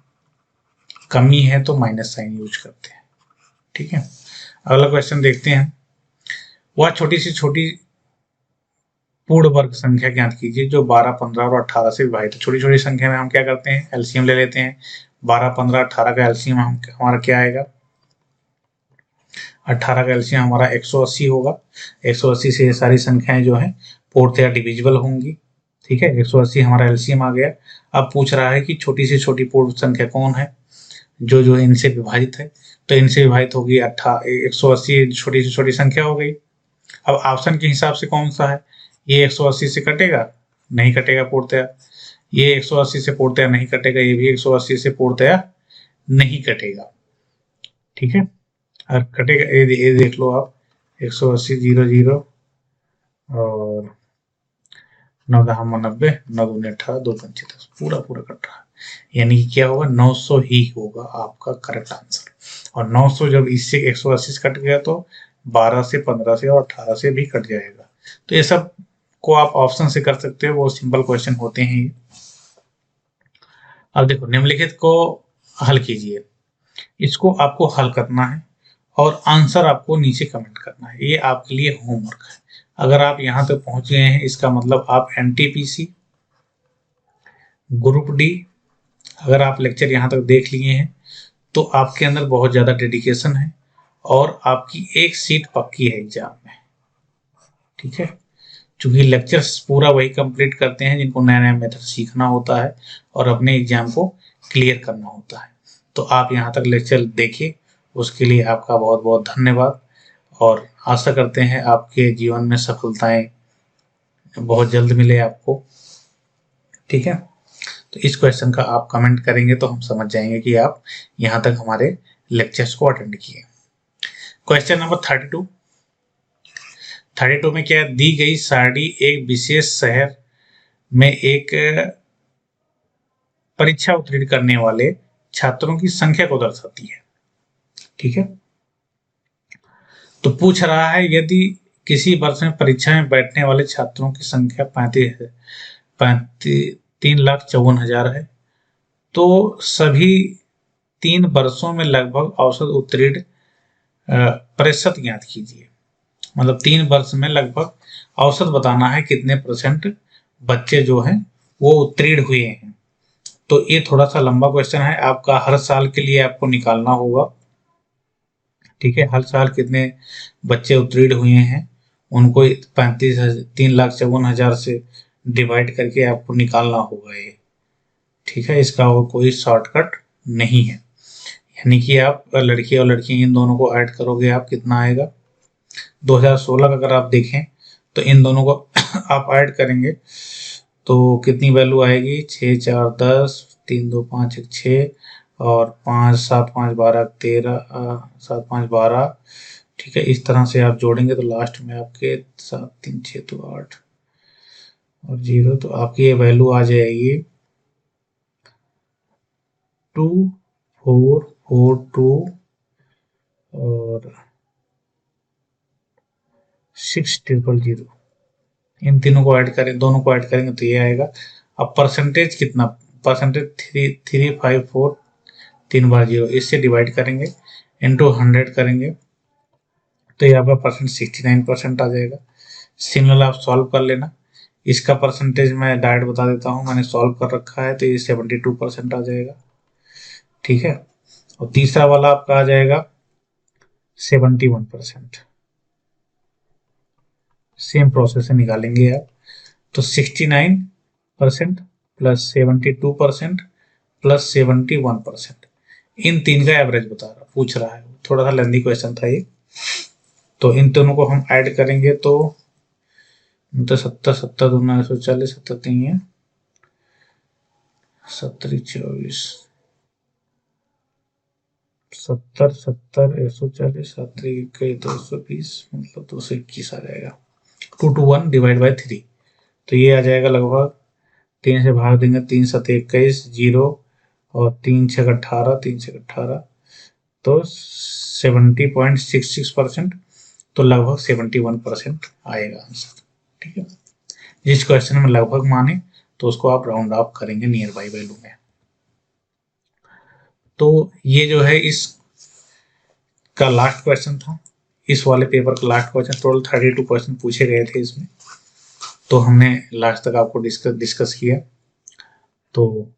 कमी है तो माइनस साइन यूज करते हैं, ठीक है। अगला क्वेश्चन देखते हैं, वह छोटी से छोटी पूर्ण वर्ग संख्या ज्ञात कीजिए जो 12, 15 और 18 से विभाजित है। छोटी छोटी संख्या में हम क्या करते हैं, एलसीएम ले लेते हैं। 12, 15, 18 का एलसीएम हमारा क्या आएगा, 18 का एलसीएम हमारा 180 होगा। 180 से ये सारी संख्याएं जो है पूर्णतया डिविजिबल होंगी, ठीक है। 180 हमारा एलसीएम आ गया। अब पूछ रहा है कि छोटी से छोटी पूर्ण संख्या कौन है जो जो इनसे विभाजित है, तो इनसे विभाजित होगी 180 छोटी से छोटी संख्या हो गई। अब ऑप्शन के हिसाब से कौन सा है, ये 180 से कटेगा, नहीं कटेगा पूर्णतया, ये 180 से पूर्णतया नहीं कटेगा, ये भी 180 से पूर्णतया नहीं कटेगा, ठीक है। और कटेगा, ये देख लो आप, 180 0 0 और 9 10 90, 9 दूनी 18, 2 पंचे 10, पूरा पूरा कट रहा है, यानी कि क्या होगा, 900 ही होगा आपका करेक्ट आंसर। और 900 जब इससे 180 से कट गया तो 12 से, 15 से और 18 से भी कट जाएगा। तो ये सब को आप ऑप्शन से कर सकते हो, वो सिंपल क्वेश्चन होते हैं ये। अब देखो, निम्नलिखित को हल कीजिए, इसको आपको हल करना है और आंसर आपको नीचे कमेंट करना है, ये आपके लिए होमवर्क है। अगर आप यहां तक पहुंच गए हैं इसका मतलब आप एनटीपीसी ग्रुप डी, अगर आप लेक्चर यहां तक देख लिए हैं तो आपके अंदर बहुत ज्यादा डेडिकेशन है और आपकी एक सीट पक्की है एग्जाम में, ठीक है। क्योंकि लेक्चर्स पूरा वही कंप्लीट करते हैं जिनको नया नया मेथड सीखना होता है और अपने एग्जाम को क्लियर करना होता है। तो आप यहाँ तक लेक्चर देखिए, उसके लिए आपका बहुत बहुत धन्यवाद और आशा करते हैं आपके जीवन में सफलताएं बहुत जल्द मिले आपको, ठीक है। तो इस क्वेश्चन का आप कमेंट करेंगे तो हम समझ जाएंगे कि आप यहाँ तक हमारे लेक्चर्स को अटेंड किए। क्वेश्चन नंबर 32 में क्या दी गई सारणी एक विशेष शहर में एक परीक्षा उत्तीर्ण करने वाले छात्रों की संख्या को दर्शाती है, ठीक है। तो पूछ रहा है यदि किसी वर्ष में परीक्षा में बैठने वाले छात्रों की संख्या 3,54,000 है तो सभी 3 वर्षों में लगभग औसत उत्तीर्ण प्रतिशत ज्ञात कीजिए। मतलब 3 वर्ष में लगभग औसत बताना है कितने परसेंट बच्चे जो हैं वो उत्तीर्ण हुए हैं। तो ये थोड़ा सा लंबा क्वेश्चन है, आपका हर साल के लिए आपको निकालना होगा, ठीक है। हर साल कितने बच्चे उत्तीर्ण हुए हैं उनको 3,54,000 से डिवाइड करके आपको निकालना होगा ये, ठीक है। इसका वो कोई शॉर्टकट नहीं है, यानी कि आप लड़की और लड़की इन दोनों को ऐड करोगे आप कितना आएगा, 2016 का अगर आप देखें तो इन दोनों को आप ऐड करेंगे तो कितनी वैल्यू आएगी, 6 4 10, 3 2 5 1 6 और 5 7 5 12 13, 7 5 12, ठीक है। इस तरह से आप जोड़ेंगे तो लास्ट में आपके 7 3 6 तो 8 और 0, तो आपकी ये वैल्यू आ जाएगी 2 4 4 2 और 6 0 0। इन तीनों को ऐड करें, दोनों को ऐड करेंगे तो ये आएगा। अब परसेंटेज कितना, परसेंटेज 3,354 3 बार 0, इससे डिवाइड करेंगे इंटू 100 करेंगे तो ये आपका परसेंट 69% आ जाएगा। सिमिलर आप सॉल्व कर लेना, इसका परसेंटेज मैं डायरेक्ट बता देता हूँ, मैंने सॉल्व कर रखा है तो ये 72% आ जाएगा, ठीक है। और तीसरा वाला आपका आ जाएगा 71%। सेम प्रोसेस से निकालेंगे आप, तो 69% प्लस 72% प्लस 71%, इन तीन का एवरेज बता रहा पूछ रहा है, थोड़ा सा लेंदी क्वेश्चन था ये। तो इन दोनों को हम ऐड करेंगे तो 70 70 दूना 140, 70 3 है 70 24, 70 70 140, 7 220, मतलब 221 आ जाएगा। 2 to 1 डिवाइड बाई 3, तो ये आ जाएगा लगभग 3 से भाग देंगे, 3 7 21 जीरो और 3 6 18, 3 6 18, तो 70.66%, तो लगभग 71% आएगा आंसर। ठीक है, जिस क्वेश्चन में लगभग माने तो उसको आप राउंड ऑफ करेंगे नियर बाई वैल्यू में। तो ये जो है इस का लास्ट क्वेश्चन था, इस वाले पेपर का लास्ट क्वेश्चन। टोटल 32 क्वेश्चन पूछे गए थे इसमें, तो हमने लास्ट तक आपको डिस्कस किया। तो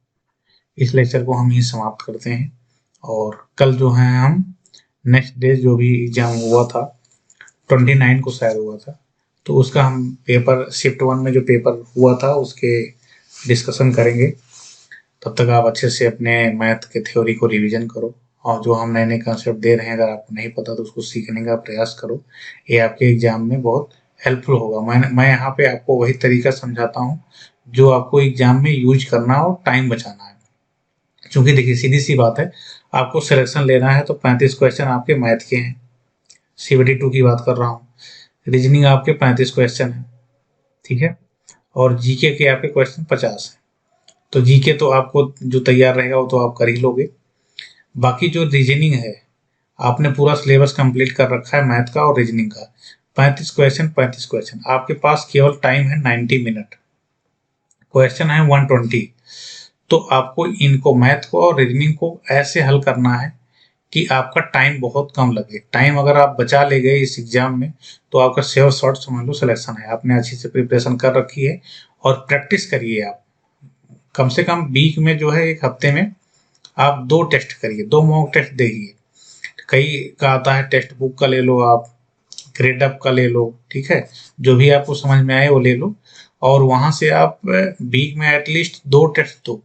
इस लेक्चर को हम ही समाप्त करते हैं, और कल जो है हम नेक्स्ट डे जो भी एग्जाम हुआ था 29 को शायद हुआ था, तो उसका हम पेपर शिफ्ट 1 में जो पेपर हुआ था उसके डिस्कशन करेंगे। तब तक आप अच्छे से अपने मैथ के थ्योरी को रिवीजन करो, और जो हम नए नए कंसेप्ट दे रहे हैं अगर आपको नहीं पता तो उसको सीखने का प्रयास करो, ये आपके एग्जाम में बहुत हेल्पफुल होगा। मैं यहाँ पे आपको वही तरीका समझाता हूँ जो आपको एग्जाम में यूज करना और टाइम बचाना है। क्योंकि देखिए सीधी सी बात है, आपको सिलेक्शन लेना है तो 35 क्वेश्चन आपके मैथ के हैं, CBT 2 की बात कर रहा हूँ। रीजनिंग आपके 35 क्वेश्चन है, ठीक है, और जीके के आपके क्वेश्चन 50 है। तो जीके तो आपको जो तैयार रहेगा वो तो आप कर ही लोगे। बाकी जो रीजनिंग है, आपने पूरा सिलेबस कंप्लीट कर रखा है मैथ का और रीजनिंग का, 35 क्वेश्चन, आपके पास केवल टाइम है 90 मिनट, क्वेश्चन है 120। तो आपको इनको मैथ को और रीजनिंग को ऐसे हल करना है कि आपका टाइम बहुत कम लगे। टाइम अगर आप बचा ले गए इस एग्जाम में तो आपका सेव शॉर्ट समझ लो सिलेक्शन है। आपने अच्छी से प्रिपरेशन कर रखी है और प्रैक्टिस करिए। आप कम से कम वीक में जो है, एक हफ्ते में आप 2 टेस्ट करिए, 2 मॉक टेस्ट देखिए। कई का आता है, टेक्स्ट बुक का ले लो, आप ग्रेड अप का ले लो, ठीक है, जो भी आपको समझ में आए वो ले लो, और वहां से आप वीक में एटलीस्ट 2 टेस्ट दो,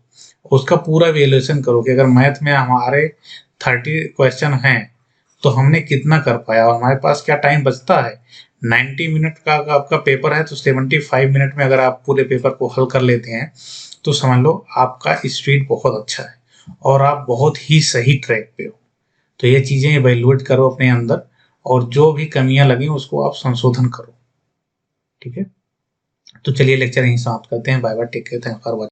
उसका पूरा वैल्यूएशन करो कि अगर मैथ में हमारे 30 क्वेश्चन हैं तो हमने कितना कर पाया और हमारे पास क्या टाइम बचता है। 90 मिनट का आपका पेपर है तो 75 मिनट में अगर आप पूरे पेपर को हल कर लेते हैं तो समझ लो आपका स्पीड बहुत अच्छा है और आप बहुत ही सही ट्रैक पे हो। तो ये चीजें इवैल्यूएट करो अपने अंदर, और जो भी कमियां लगी उसको आप संशोधन करो। ठीक है, तो चलिए लेक्चर यहीं समाप्त करते हैं। Bye bye, take care, thanks for watching.